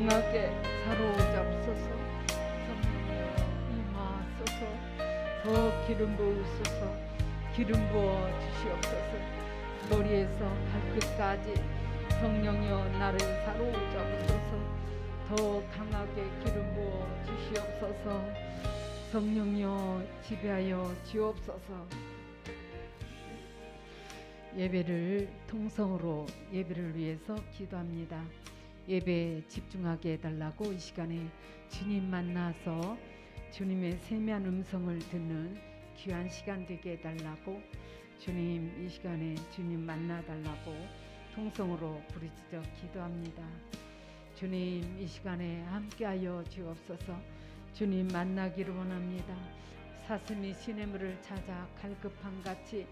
강하게 사로잡소서. 성령여 임하소서. 더 기름 부으소서. 기름 부어 주시옵소서. 머리에서 발끝까지 성령여 나를 사로잡으소서. 더 강하게 기름 부어 주시옵소서. 성령여 지배하여 주옵소서. 예배를 통성으로 예배를 위해서 기도합니다. 예배에 집중하게 해달라고 이 시간에 주님 만나서 주님의 세미한 음성을 듣는 귀한 시간 되게 해달라고, 주님 이 시간에 주님 만나달라고 통성으로 부르짖어 기도합니다. 주님 이 시간에 함께하여 주옵소서. 주님 만나기를 원합니다. 사슴이 시냇물을 찾아 갈급함같이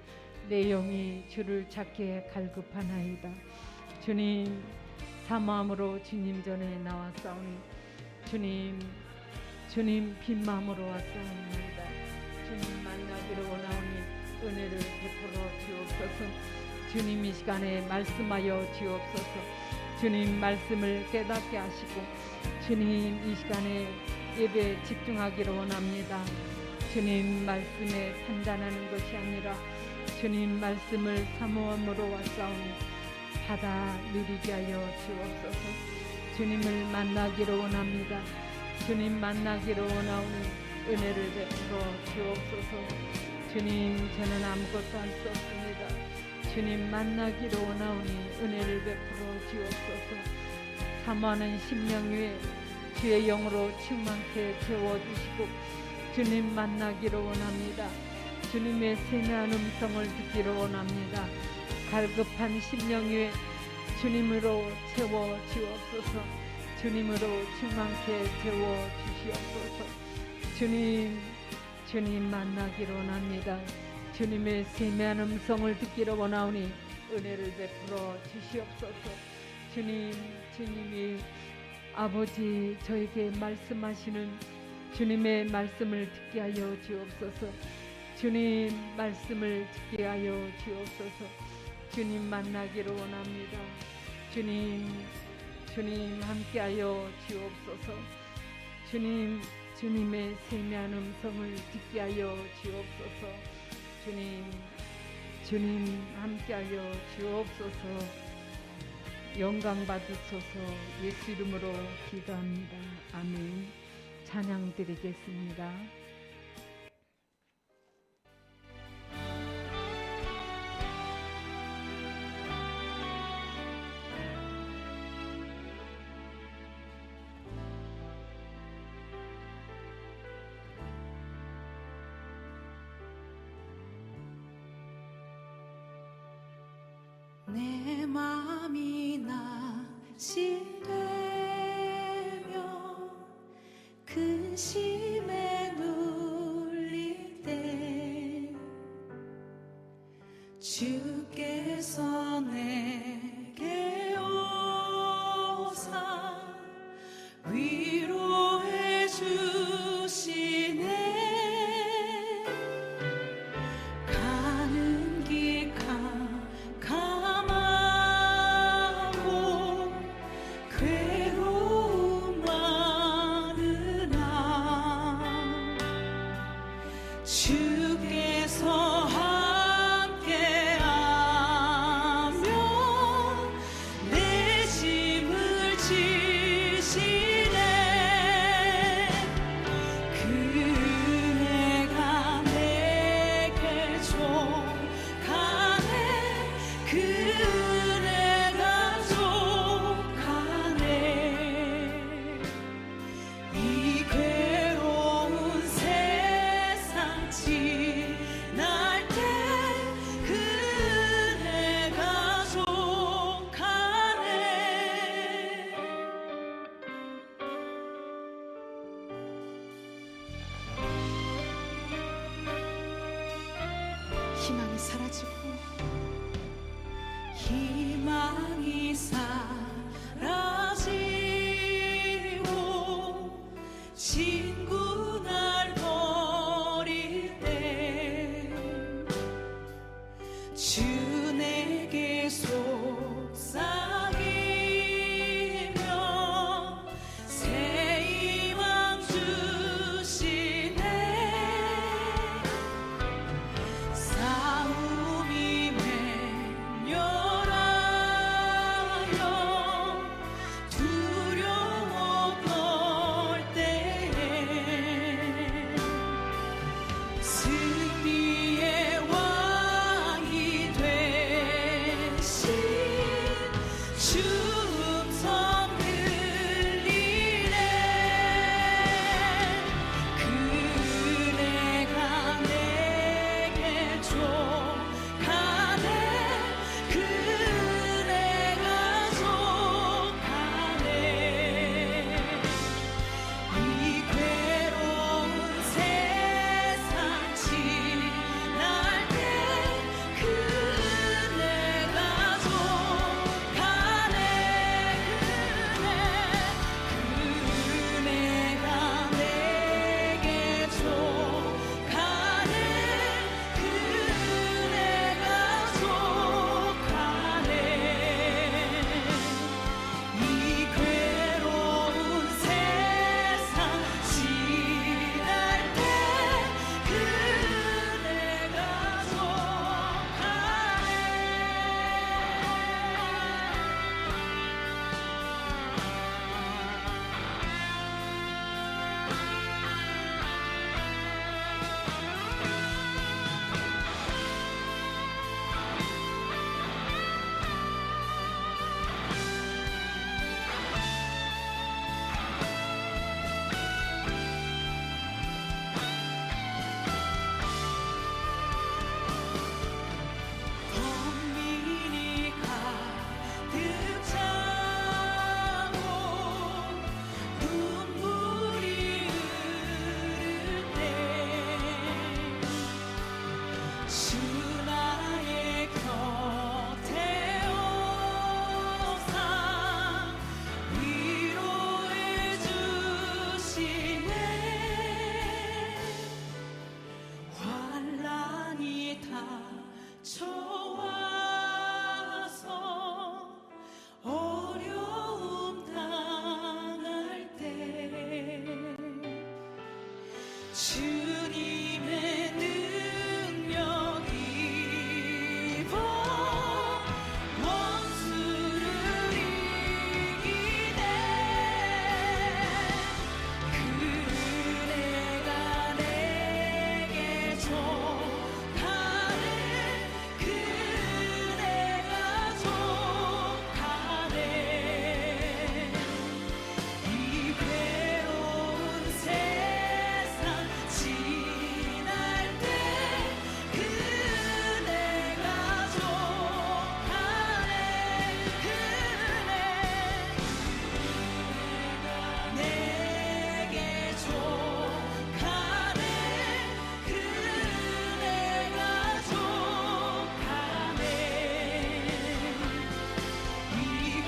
내 영이 주를 찾기에 갈급하나이다. 주님 사모함으로 주님 전에 나왔사오니 주님 빈 마음으로 왔사옵나이다. 주님 만나기를 원하오니 은혜를 베풀어 주옵소서. 주님 이 시간에 말씀하여 주옵소서. 주님 말씀을 깨닫게 하시고 주님 이 시간에 예배에 집중하기를 원합니다. 주님 말씀에 판단하는 것이 아니라 주님 말씀을 사모함으로 왔사오니 받아 누리게 하여 주옵소서. 주님을 만나기를 원합니다. 주님 만나기를 원하오니 은혜를 베풀어 주옵소서. 주님 저는 아무것도 할 수 없습니다. 주님 만나기를 원하오니 은혜를 베풀어 주옵소서. 사모하는 심령 위에 주의 영으로 충만케 채워주시고 주님 만나기를 원합니다. 주님의 세미한 음성을 듣기를 원합니다. 갈급한 심령 위에 주님으로 채워 주옵소서. 주님으로 충만케 채워 주시옵소서. 주님 만나기를 원합니다. 주님의 세미한 음성을 듣기를 원하오니 은혜를 베풀어 주시옵소서. 주님이 아버지 저에게 말씀하시는 주님의 말씀을 듣게 하여 주옵소서. 주님 말씀을 듣게 하여 주옵소서. 주님 만나기를 원합니다. 주님 함께하여 주옵소서. 주님의 세미한 음성을 듣게 하여 주옵소서. 주님 함께하여 주옵소서. 영광 받으소서. 예수 이름으로 기도합니다. 아멘. 찬양 드리겠습니다. 내 맘이 낙심되며 근심에 눌릴 때 주께서 내게 오사 위로해 주시네. 가는 길 캄캄하고 괴로움 많으나 주께서 함께하며 내 짐을 지시네. 그 은혜가 내게 족하네. 그 은혜가 족하네. 이 괴로운 세상 지날 때 그 은혜가 족하네. 희망이 사라지고 친구 날 버릴 때 주 내게 속삭이며 주님의 능력 입어 원수를 이기네 그 은혜가 내게 족하네 그 은혜가 족하네 이 괴로운 세상 지날 때 그 은혜가 족하네 그 은혜가 내게 족하네 그 은혜가 족하네 이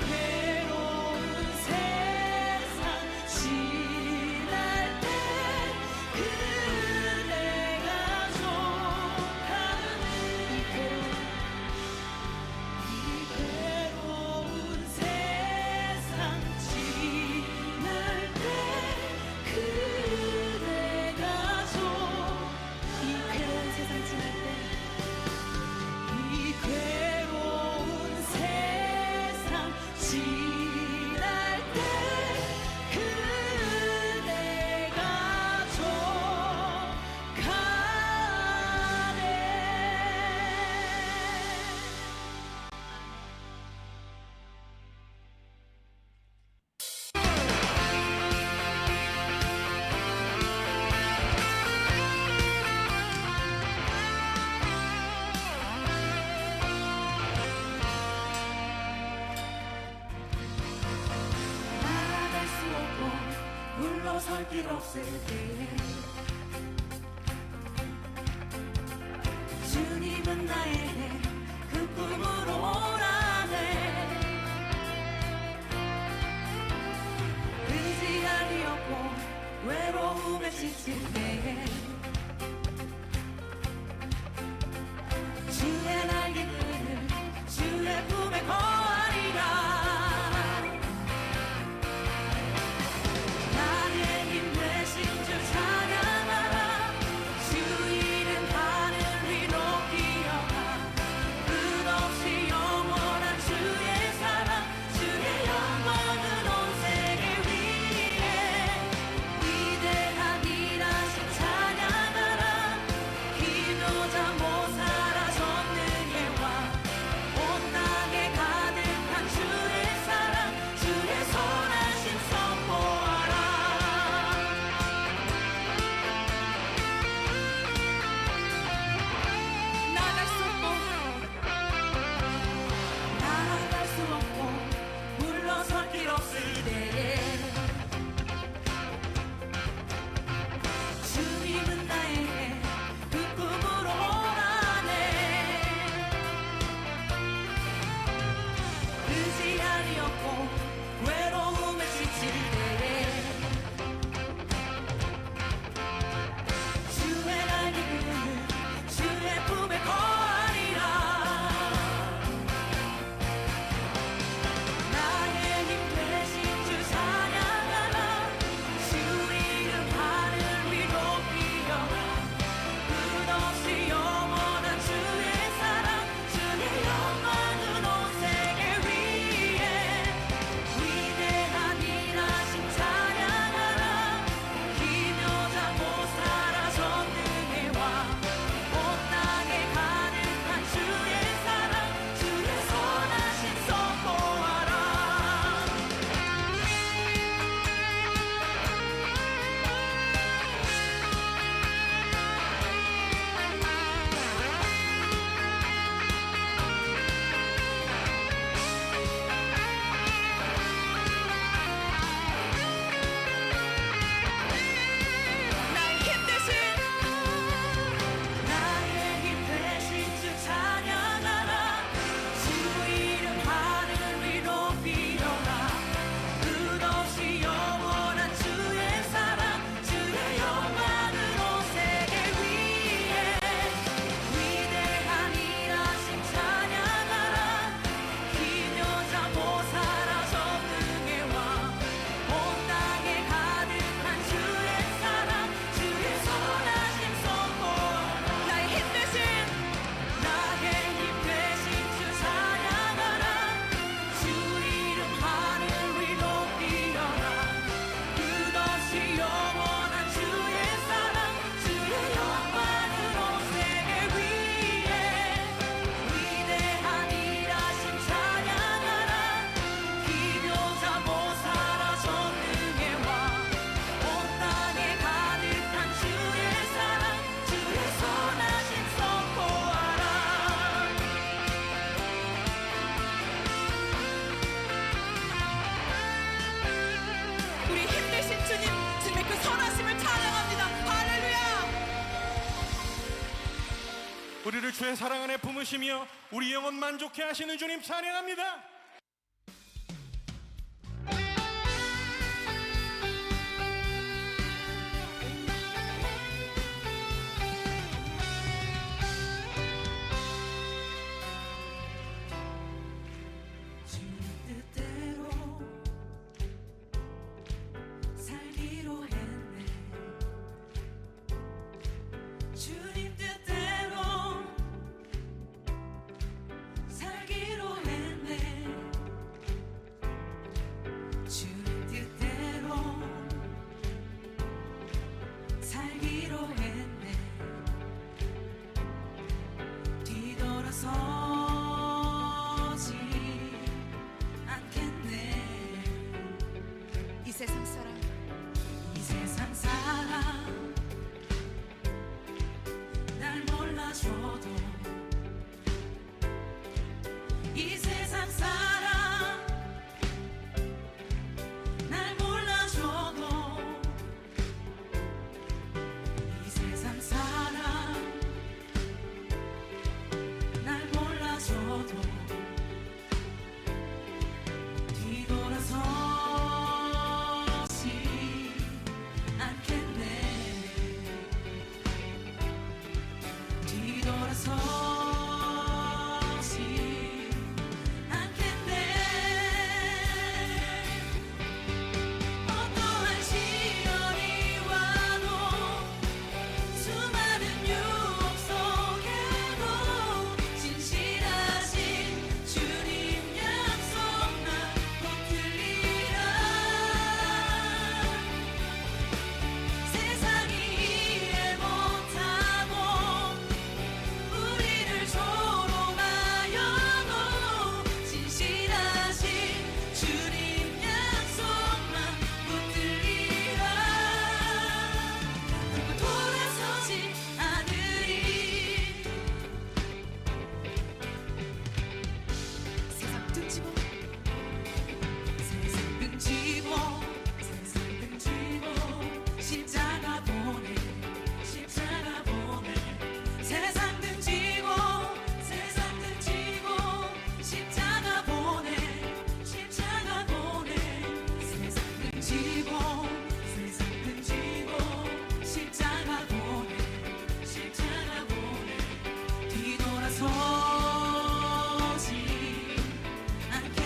괴로운 세상 지날 때 그 은혜가 족하네 이 괴로운 세상 지날 때 그 은혜가 이 괴로운 세상 지날 때 이 괴로운 세상 지날 때 그 은혜가 나아갈 수 없고 물러설 길 없을 때에 주님은 나에게 그 꿈으로 오라네 의지할 리 없고 외로움에 지칠 때에 주의 날개 끈을 주의 품에 거하리라 나의 힘 되신 주 찬양하라 주 이름 하늘 위 높이어라 끝없이 영원한 주의 사랑 주의 영광은 온 세계 위에 위대한 일하심 찬양하라 기도자 못 살아 전능의 왕 온 땅에 가득한 주의 사랑 주의 선하심 선포하라 나아갈 수 없고 물러설 길 없을 때에 주님은 나에게 그 꿈으로 오라네 의지할 리 없고 외로움에 지칠 때에 주의 날개 끈을 주의 품에 거하리라 나의 힘 되신 주 찬양하라 주 이름 하늘 위 높이어라 끝없이 영원한 주의 사랑 주의 영광은 온 세계 위에 우리를 주의 사랑 안에 품으시며 우리 영혼 만족해 하시는 주님 찬양합니다. 주님 뜻대로 살기로 했네. 주님 뜻대로 살기로 했네. 주님 뜻대로 살기로 했네. 뒤돌아서지 않겠네. 이 세상 사람, 이 세상 사람 날 몰라줘도, 이 세상 사람 날 몰라줘도, 이 세상 사람 날 몰라줘도 뒤돌아서지 않겠네. 뒤돌아서지 않겠네. 어떠한 시련이 와도, 수많은 유혹 속에도 진실하신 주님 약속만 붙들리라. 세상이 이해 못하고 우리를 조롱하여도 진실하신 주님 약속만 붙들리라. 결코 돌아서지 않으리. 세상 등지고, 세상 등지고, 세상 등지고 십자가 보내, 십자가 보내. 세상 등지고, 세상 등지고 십자가 보내, 십자가 보내. 세상 등지고, 세상 등지고 십자가 보내, 십자가 보내. 뒤돌아서지 않겠네.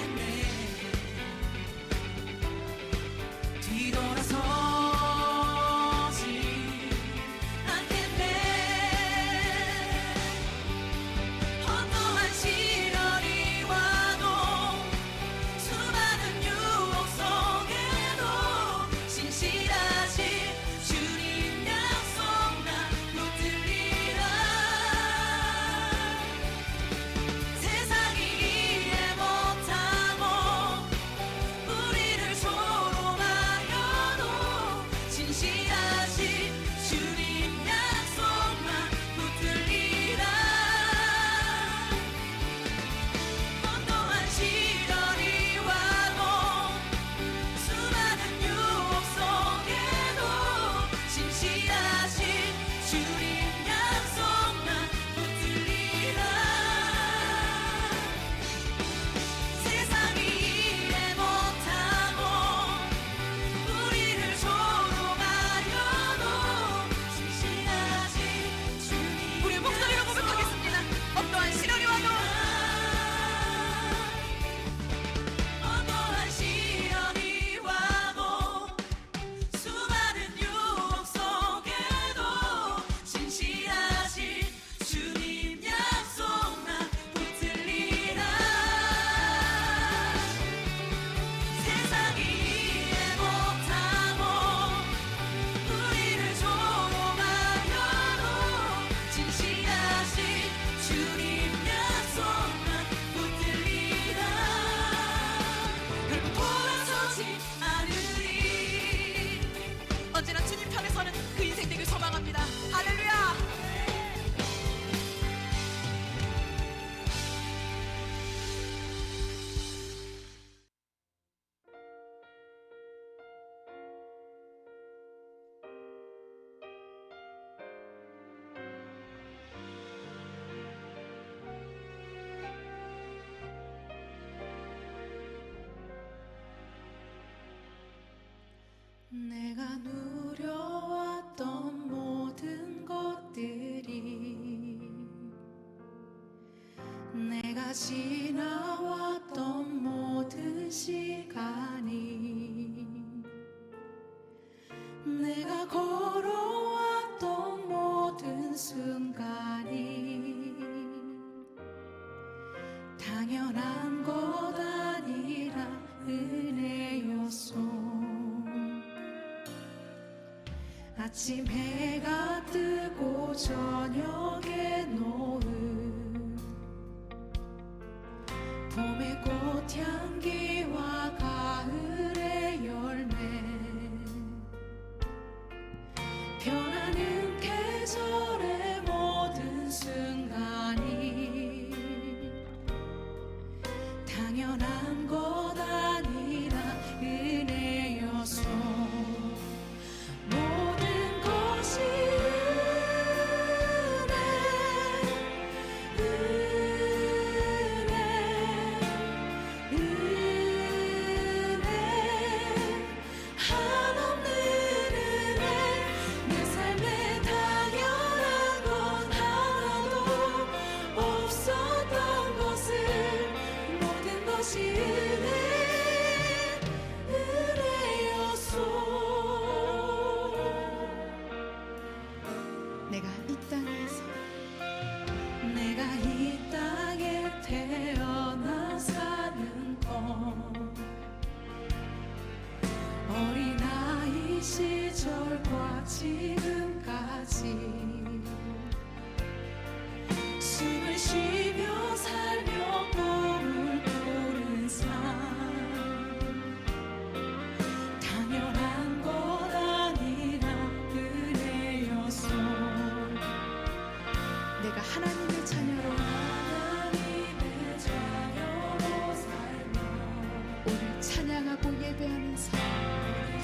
아침 해가 뜨고 저녁에 노을, 봄의 꽃향기와 가을의 열매, 변하는 계절의 모든 순간이 당연한 것 아니라 은혜여서 모든 것이 은혜 한없는 은혜 내 삶에 당연한 건 하나도 없었던 것을 모든 것이 은혜였소. 내가 이 땅에 태어나 사는 것, 어린아이 시절과 지금까지 숨을 쉬며 살며 꿈을 꾸는 삶, 당연한 것 아니라 은혜였소. 내가 하나님의 자녀로 하나님의 자녀로 살며 오늘 찬양하고 예배하는 삶,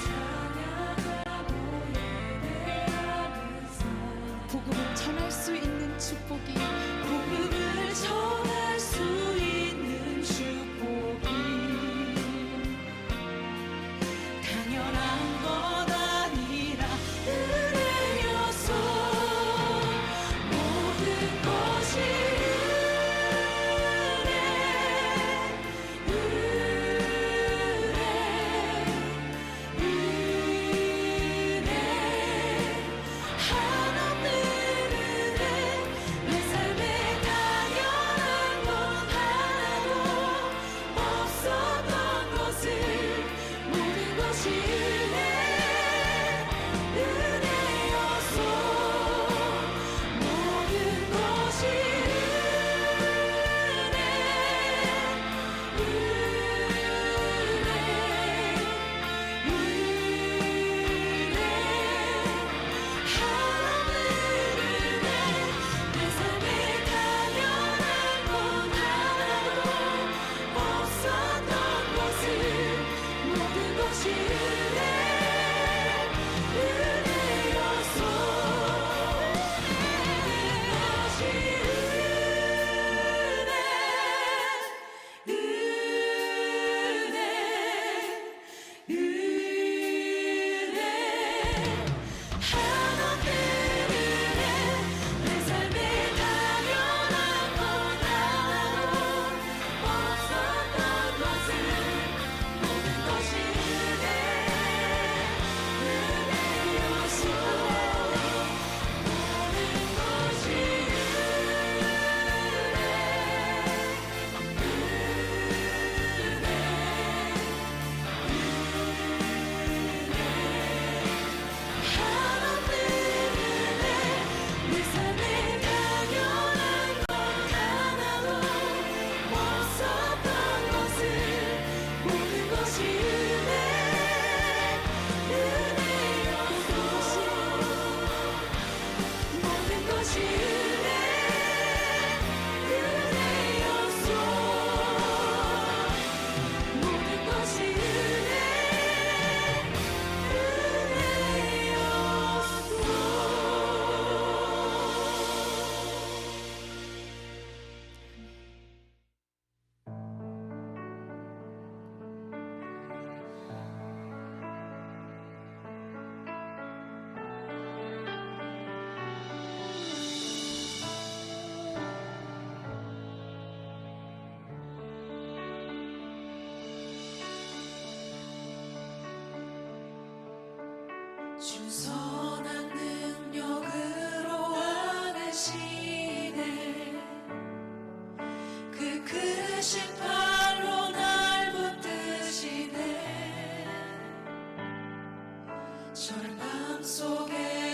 찬양하고 예배하는 삶, 복음을 전할 수 있는 축복이 복음을 전할 수 있는 축복이 당연한 것 아니라 은혜였소. 모든 것이 은혜 한없는 은혜 내 삶에 당연한 건 하나도 없었던 것을 모든 것이 은혜였소. 모든 것이 한없는 은혜 내 삶에 당연한 건 하나도 없었던 것을 모든 것이 은혜였소. 한없는 은혜 내 삶에 당연한 건 하나도 없었던 것을 모든 것이 은혜였소. 모든 것이 한없는 은혜 내 삶에 당연한 건 하나도 없었던 것을 모든 것이 은혜였소. 모든 것이 은혜였소. 모든 것이 주 선한 능력으로 안으시네. 그 크신 팔로 날 붙드시네. 절망 속에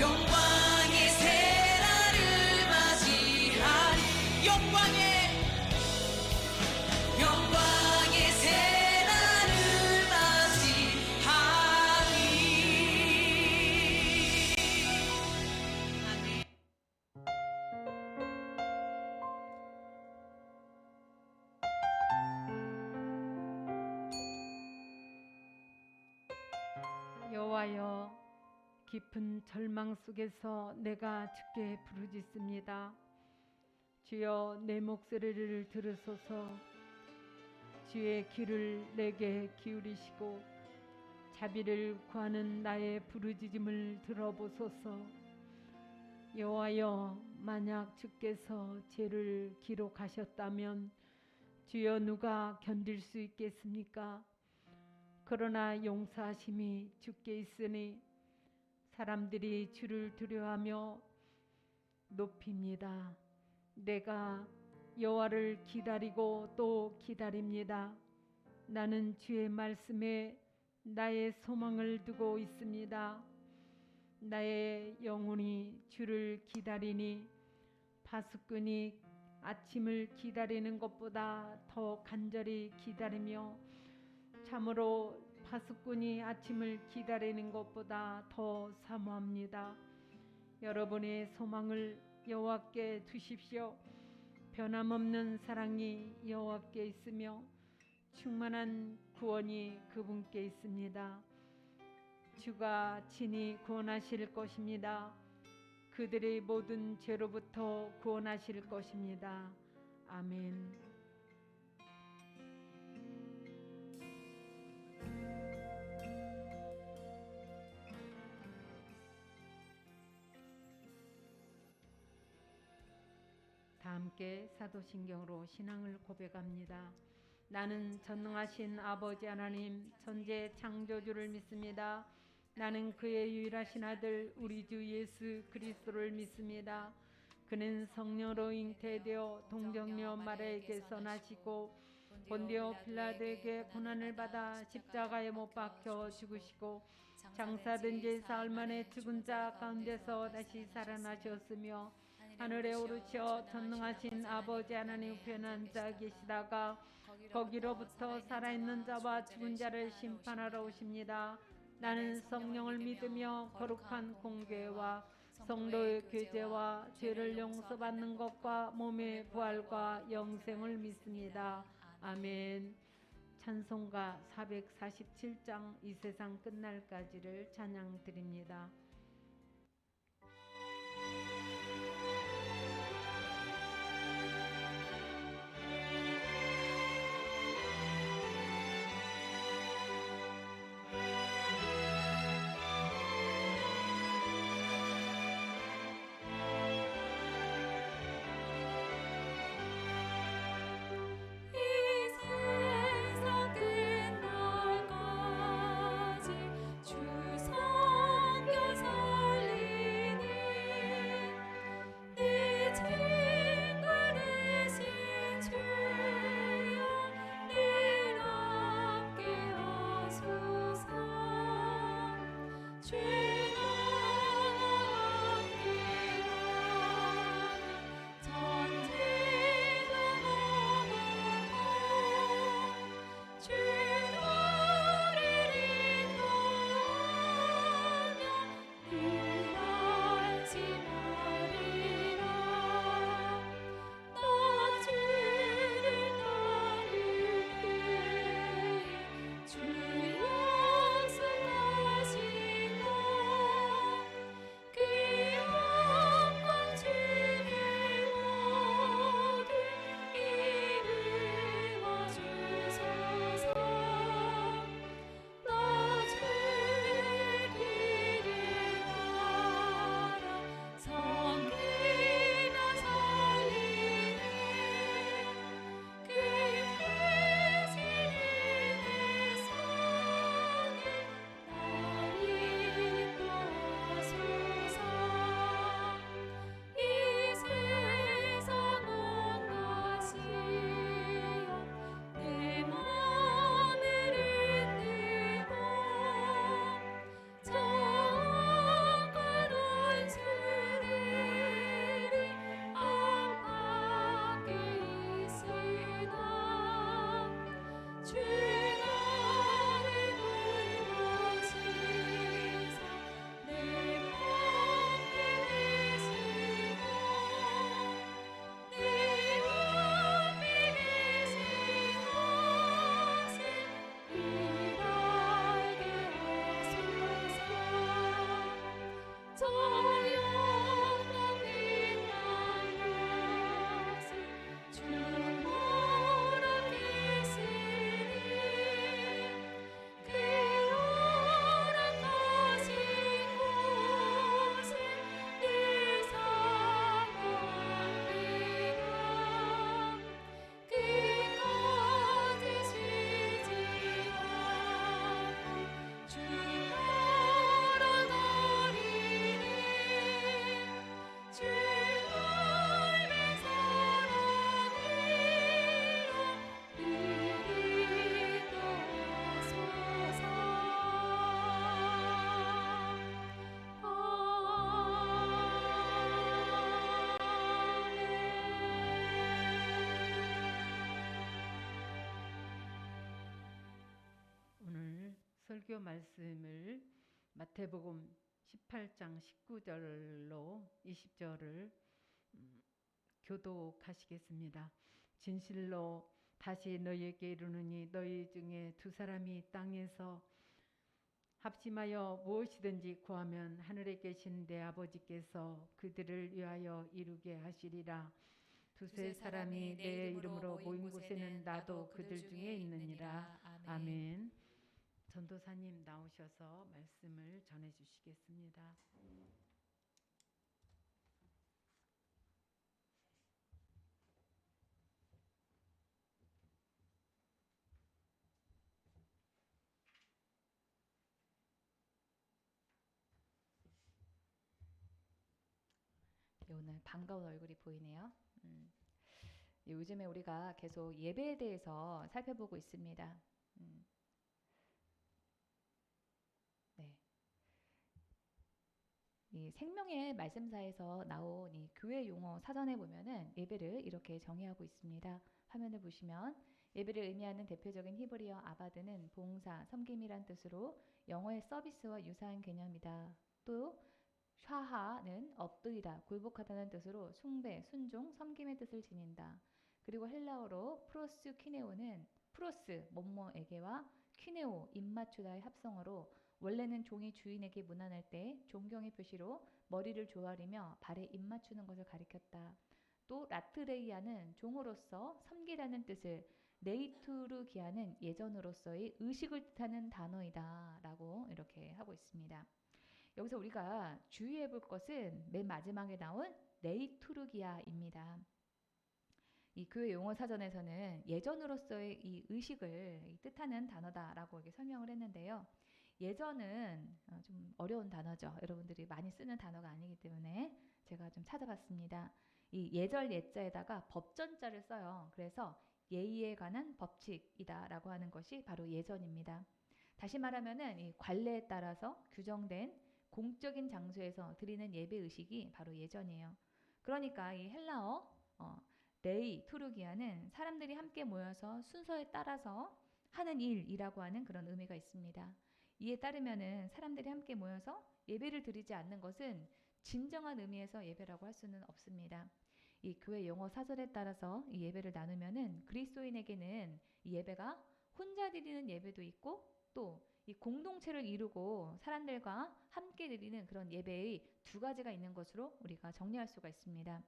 영광의 새날을 맞이하리 영광의 새날을 맞이하리. 아멘. 여호와여, 깊은 절망 속에서 내가 주께 부르짖습니다. 주여, 내 목소리를 들으소서. 주의 귀를 내게 기울이시고 자비를 구하는 나의 부르짖음을 들어보소서. 여호와여, 만약 주께서 죄를 기록하셨다면 주여 누가 견딜 수 있겠습니까? 그러나 용서하심이 주께 있으니 사람들이 주를 두려워하며 높입니다. 내가 여호와를 기다리고 또 기다립니다. 나는 주의 말씀에 나의 소망을 두고 있습니다. 나의 영혼이 주를 기다리니 파수꾼이 아침을 기다리는 것보다 더 간절히 기다리며 참으로 파수꾼이 아침을 기다리는 것보다 더 사모합니다. 여러분의 소망을 여호와께 두십시오. 변함없는 사랑이 여호와께 있으며 충만한 구원이 그분께 있습니다. 주가 친히 구원하실 것입니다. 그들의 모든 죄로부터 구원하실 것입니다. 아멘. 다 함께 사도신경으로 신앙을 고백합니다. 나는 전능하신 아버지 하나님 천재 창조주를 믿습니다. 나는 그의 유일하신 아들 우리 주 예수 그리스도를 믿습니다. 그는 성령으로 잉태되어 동정녀 마리아에게서 나시고 본디오 빌라도에게 고난을 받아 십자가에 못 박혀 죽으시고 장사된 지 사흘 만에 죽은 자 가운데서 다시 살아나셨으며 하늘에 오르셔 전능하신 아버지 하나님 우편에 앉아 계시다가 거기로부터 살아있는 자와 죽은 자를 심판하러 오십니다. 나는 성령을 믿으며 거룩한 공교회와 성도의 교제와 죄를 용서받는 것과 몸의 부활과 영생을 믿습니다. 아멘. 찬송가 447장 이 세상 끝날까지를 찬양 드립니다. 주 선교사 설교 말씀을 마태복음 18장 19절로 20절을 교독하시겠습니다. 진실로 다시 너희에게 이르노니 너희 중에 두 사람이 땅에서 합심하여 무엇이든지 구하면 하늘에 계신 내 아버지께서 그들을 위하여 이루게 하시리라. 두세 사람이 내 이름으로 모인 곳에는 나도 그들 중에 있느니라. 아멘. 전도사님 나오셔서 말씀을 전해 주시겠습니다. 오늘 반가운 얼굴이 보이네요. 요즘에 우리가 계속 예배에 대해서 살펴보고 있습니다. 네. 이 생명의 말씀사에서 나온 이 교회 용어 사전에 보면은 예배를 이렇게 정의하고 있습니다. 화면을 보시면 예배를 의미하는 대표적인 히브리어 아바드는 봉사, 섬김이란 뜻으로 영어의 서비스와 유사한 개념이다. 또 샤하는 엎드리다, 굴복하다는 뜻으로 숭배, 순종, 섬김의 뜻을 지닌다. 그리고 헬라어로 프로스 키네오는 프로스, 뭐뭐에게와 키네오, 입맞추다의 합성어로 원래는 종이 주인에게 문안할 때 존경의 표시로 머리를 조아리며 발에 입맞추는 것을 가리켰다. 또 라트레이아는 종으로서 섬기라는 뜻을, 네이투르기아는 예전으로서의 의식을 뜻하는 단어이다 라고 이렇게 하고 있습니다. 여기서 우리가 주의해 볼 것은 맨 마지막에 나온 네이투르기아입니다. 이 교회 용어 사전에서는 예전으로서의 이 의식을 뜻하는 단어다라고 이렇게 설명을 했는데요. 예전은 좀 어려운 단어죠. 여러분들이 많이 쓰는 단어가 아니기 때문에 제가 좀 찾아봤습니다. 이 예절 예자에다가 법전자를 써요. 그래서 예의에 관한 법칙이다라고 하는 것이 바로 예전입니다. 다시 말하면은 이 관례에 따라서 규정된 공적인 장소에서 드리는 예배 의식이 바로 예전이에요. 그러니까 이 헬라어 레이 투르기아는 사람들이 함께 모여서 순서에 따라서 하는 일이라고 하는 그런 의미가 있습니다. 이에 따르면은 사람들이 함께 모여서 예배를 드리지 않는 것은 진정한 의미에서 예배라고 할 수는 없습니다. 이 교회 용어 사전에 따라서 이 예배를 나누면은 그리스도인에게는 이 예배가 혼자 드리는 예배도 있고 또 이 공동체를 이루고 사람들과 함께 드리는 그런 예배의 두 가지가 있는 것으로 우리가 정리할 수가 있습니다.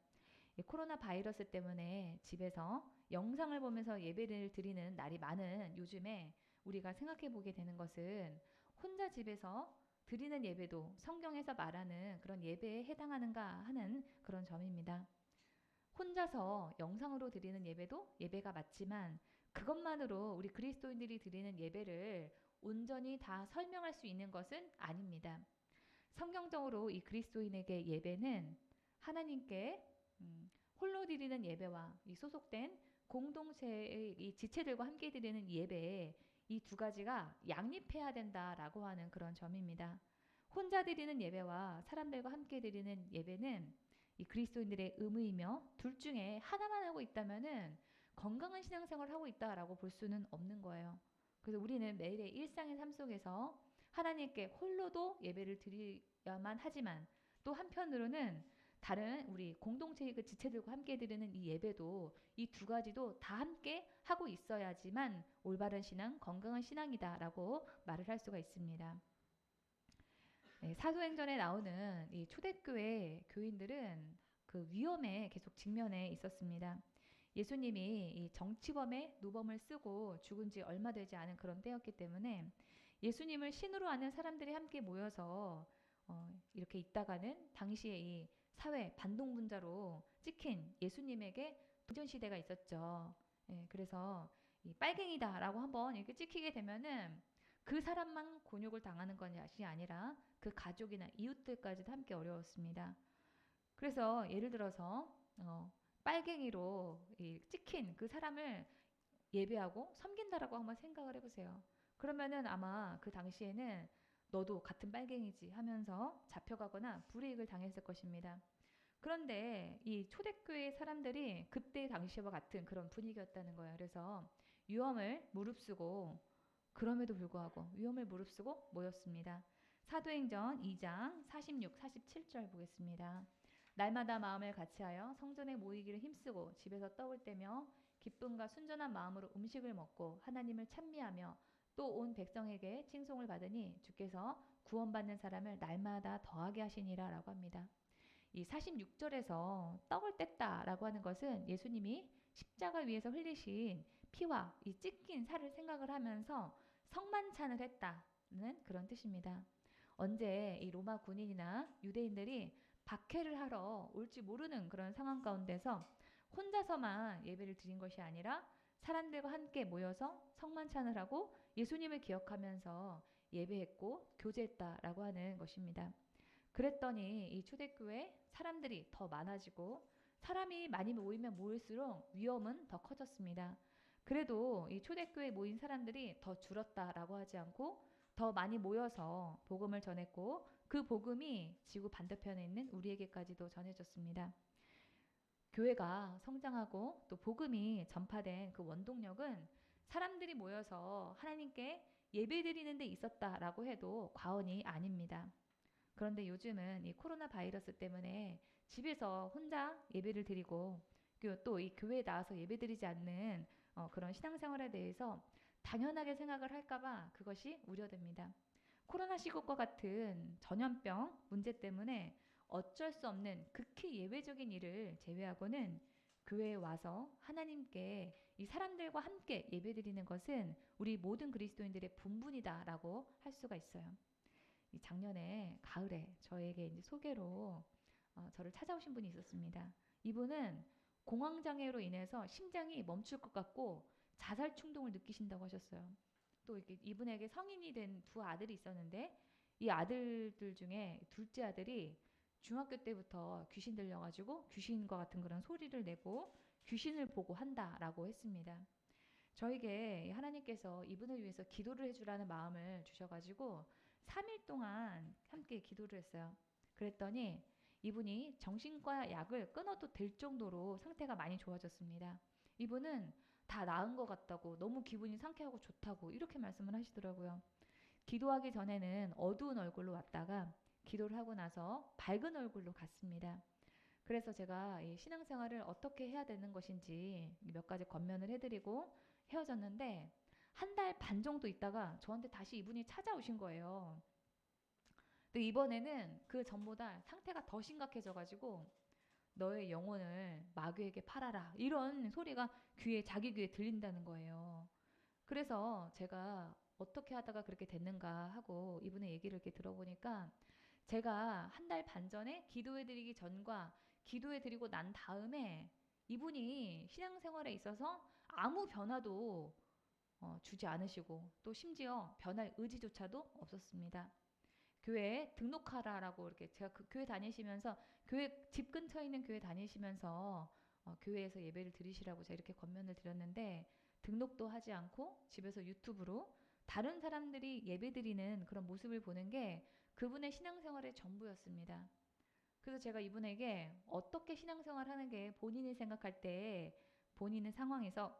코로나 바이러스 때문에 집에서 영상을 보면서 예배를 드리는 날이 많은 요즘에 우리가 생각해 보게 되는 것은 혼자 집에서 드리는 예배도 성경에서 말하는 그런 예배에 해당하는가 하는 그런 점입니다. 혼자서 영상으로 드리는 예배도 예배가 맞지만 그것만으로 우리 그리스도인들이 드리는 예배를 온전히 다 설명할 수 있는 것은 아닙니다. 성경적으로 이 그리스도인에게 예배는 하나님께 홀로 드리는 예배와 이 소속된 공동체의 이 지체들과 함께 드리는 예배, 이 두 가지가 양립해야 된다라고 하는 그런 점입니다. 혼자 드리는 예배와 사람들과 함께 드리는 예배는 이 그리스도인들의 의무이며 둘 중에 하나만 하고 있다면은 건강한 신앙생활을 하고 있다라고 볼 수는 없는 거예요. 그래서 우리는 매일의 일상의 삶 속에서 하나님께 홀로도 예배를 드려야만 하지만 또 한편으로는 다른 우리 공동체의 그 지체들과 함께 드리는 이 예배도 이 두 가지도 다 함께 하고 있어야지만 올바른 신앙, 건강한 신앙이다라고 말을 할 수가 있습니다. 네, 사도행전에 나오는 이 초대교회 교인들은 그 위험에 계속 직면해 있었습니다. 예수님이 이 정치범의 누범을 쓰고 죽은 지 얼마 되지 않은 그런 때였기 때문에 예수님을 신으로 아는 사람들이 함께 모여서 이렇게 있다가는 당시에 이 사회 반동분자로 찍힌 예수님에게 동전 시대가 있었죠. 예, 그래서 이 빨갱이다라고 한번 이렇게 찍히게 되면은 그 사람만 곤욕을 당하는 것이 아니라 그 가족이나 이웃들까지도 함께 어려웠습니다. 그래서 예를 들어서 빨갱이로 찍힌 그 사람을 예배하고 섬긴다라고 한번 생각을 해보세요. 그러면은 아마 그 당시에는 너도 같은 빨갱이지 하면서 잡혀가거나 불이익을 당했을 것입니다. 그런데 이 초대교회 사람들이 그때 당시와 같은 그런 분위기였다는 거예요. 그래서 유언을 무릅쓰고 그럼에도 불구하고 위험을 무릅쓰고 모였습니다. 사도행전 2장 46, 47절 보겠습니다. 날마다 마음을 같이하여 성전에 모이기를 힘쓰고 집에서 떡을 떼며 기쁨과 순전한 마음으로 음식을 먹고 하나님을 찬미하며 또 온 백성에게 칭송을 받으니 주께서 구원받는 사람을 날마다 더하게 하시니라 라고 합니다. 이 46절에서 떡을 뗐다라고 하는 것은 예수님이 십자가 위에서 흘리신 피와 이 찢긴 살을 생각을 하면서 성만찬을 했다는 그런 뜻입니다. 언제 이 로마 군인이나 유대인들이 박해를 하러 올지 모르는 그런 상황 가운데서 혼자서만 예배를 드린 것이 아니라 사람들과 함께 모여서 성만찬을 하고 예수님을 기억하면서 예배했고 교제했다라고 하는 것입니다. 그랬더니 이 초대교회 사람들이 더 많아지고 사람이 많이 모이면 모일수록 위험은 더 커졌습니다. 그래도 이 초대교회에 모인 사람들이 더 줄었다라고 하지 않고 더 많이 모여서 복음을 전했고 그 복음이 지구 반대편에 있는 우리에게까지도 전해졌습니다. 교회가 성장하고 또 복음이 전파된 그 원동력은 사람들이 모여서 하나님께 예배드리는 데 있었다라고 해도 과언이 아닙니다. 그런데 요즘은 이 코로나 바이러스 때문에 집에서 혼자 예배를 드리고 또 이 교회에 나와서 예배드리지 않는 그런 신앙생활에 대해서 당연하게 생각을 할까봐 그것이 우려됩니다. 코로나 시국과 같은 전염병 문제 때문에 어쩔 수 없는 극히 예외적인 일을 제외하고는 교회에 와서 하나님께 이 사람들과 함께 예배드리는 것은 우리 모든 그리스도인들의 분분이다라고 할 수가 있어요. 이 작년에 가을에 저에게 이제 소개로 저를 찾아오신 분이 있었습니다. 이분은 공황장애로 인해서 심장이 멈출 것 같고 자살 충동을 느끼신다고 하셨어요. 또 이렇게 이분에게 성인이 된 두 아들이 있었는데 이 아들들 중에 둘째 아들이 중학교 때부터 귀신 들려가지고 귀신과 같은 그런 소리를 내고 귀신을 보고 한다라고 했습니다. 저에게 하나님께서 이분을 위해서 기도를 해주라는 마음을 주셔가지고 3일 동안 함께 기도를 했어요. 그랬더니 이분이 정신과 약을 끊어도 될 정도로 상태가 많이 좋아졌습니다. 이분은 다 나은 것 같다고 너무 기분이 상쾌하고 좋다고 이렇게 말씀을 하시더라고요. 기도하기 전에는 어두운 얼굴로 왔다가 기도를 하고 나서 밝은 얼굴로 갔습니다. 그래서 제가 이 신앙생활을 어떻게 해야 되는 것인지 몇 가지 권면을 해드리고 헤어졌는데 한 달 반 정도 있다가 저한테 다시 이분이 찾아오신 거예요. 근데 이번에는 그 전보다 상태가 더 심각해져가지고 너의 영혼을 마귀에게 팔아라 이런 소리가 자기 귀에 들린다는 거예요. 그래서 제가 어떻게 하다가 그렇게 됐는가 하고 이분의 얘기를 이렇게 들어보니까 제가 한 달 반 전에 기도해드리기 전과 기도해드리고 난 다음에 이분이 신앙생활에 있어서 아무 변화도 주지 않으시고 또 심지어 변할 의지조차도 없었습니다. 교회에 등록하라라고 이렇게 제가 그 교회 다니시면서 교회 집 근처에 있는 교회 다니시면서 교회에서 예배를 드리시라고 제가 이렇게 권면을 드렸는데 등록도 하지 않고 집에서 유튜브로 다른 사람들이 예배 드리는 그런 모습을 보는 게 그분의 신앙생활의 전부였습니다. 그래서 제가 이분에게 어떻게 신앙생활 하는 게 본인이 생각할 때 본인의 상황에서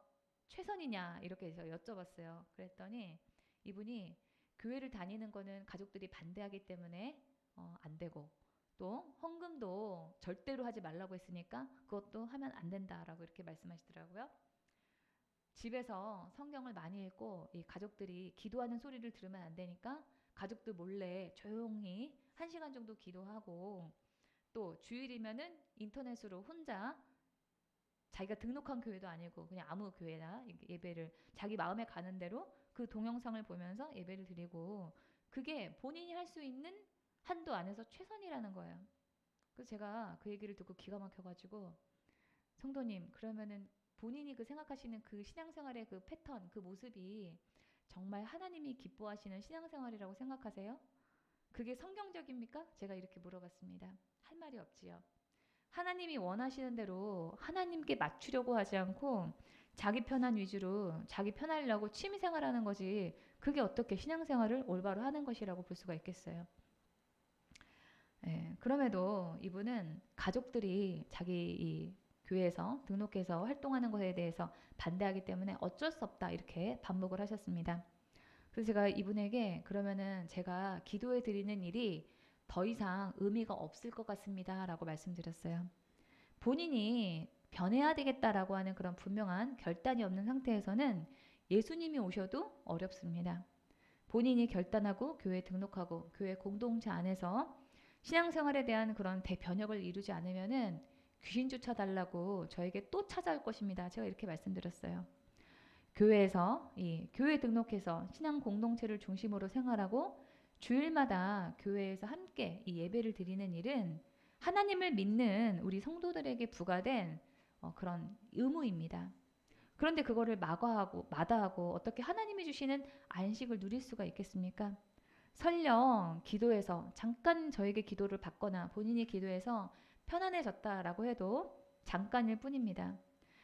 최선이냐 이렇게 제가 여쭤봤어요. 그랬더니 이분이 교회를 다니는 거는 가족들이 반대하기 때문에 안 되고 또 헌금도 절대로 하지 말라고 했으니까 그것도 하면 안 된다라고 이렇게 말씀하시더라고요. 집에서 성경을 많이 읽고 이 가족들이 기도하는 소리를 들으면 안 되니까 가족들 몰래 조용히 1시간 정도 기도하고 또 주일이면은 인터넷으로 혼자 자기가 등록한 교회도 아니고 그냥 아무 교회나 예배를 자기 마음에 가는 대로 그 동영상을 보면서 예배를 드리고 그게 본인이 할 수 있는 한도 안에서 최선이라는 거예요. 그래서 제가 그 얘기를 듣고 기가 막혀가지고 성도님 그러면은 본인이 그 생각하시는 그 신앙생활의 그 패턴 그 모습이 정말 하나님이 기뻐하시는 신앙생활이라고 생각하세요? 그게 성경적입니까? 제가 이렇게 물어봤습니다. 할 말이 없지요. 하나님이 원하시는 대로 하나님께 맞추려고 하지 않고 자기 편한 위주로 자기 편하려고 취미생활하는 거지 그게 어떻게 신앙생활을 올바로 하는 것이라고 볼 수가 있겠어요. 그럼에도 이분은 가족들이 자기 이 교회에서 등록해서 활동하는 것에 대해서 반대하기 때문에 어쩔 수 없다 이렇게 반복을 하셨습니다. 그래서 제가 이분에게 그러면은 제가 기도해 드리는 일이 더 이상 의미가 없을 것 같습니다 라고 말씀드렸어요. 본인이 변해야 되겠다라고 하는 그런 분명한 결단이 없는 상태에서는 예수님이 오셔도 어렵습니다. 본인이 결단하고 교회에 등록하고 교회 공동체 안에서 신앙생활에 대한 그런 대변혁을 이루지 않으면은 귀신 쫓아달라고 저에게 또 찾아올 것입니다. 제가 이렇게 말씀드렸어요. 교회에서 교회 등록해서 신앙 공동체를 중심으로 생활하고 주일마다 교회에서 함께 이 예배를 드리는 일은 하나님을 믿는 우리 성도들에게 부과된 그런 의무입니다. 그런데 그거를 마다하고 어떻게 하나님이 주시는 안식을 누릴 수가 있겠습니까? 설령 기도해서 잠깐 저에게 기도를 받거나 본인이 기도해서 편안해졌다라고 해도 잠깐일 뿐입니다.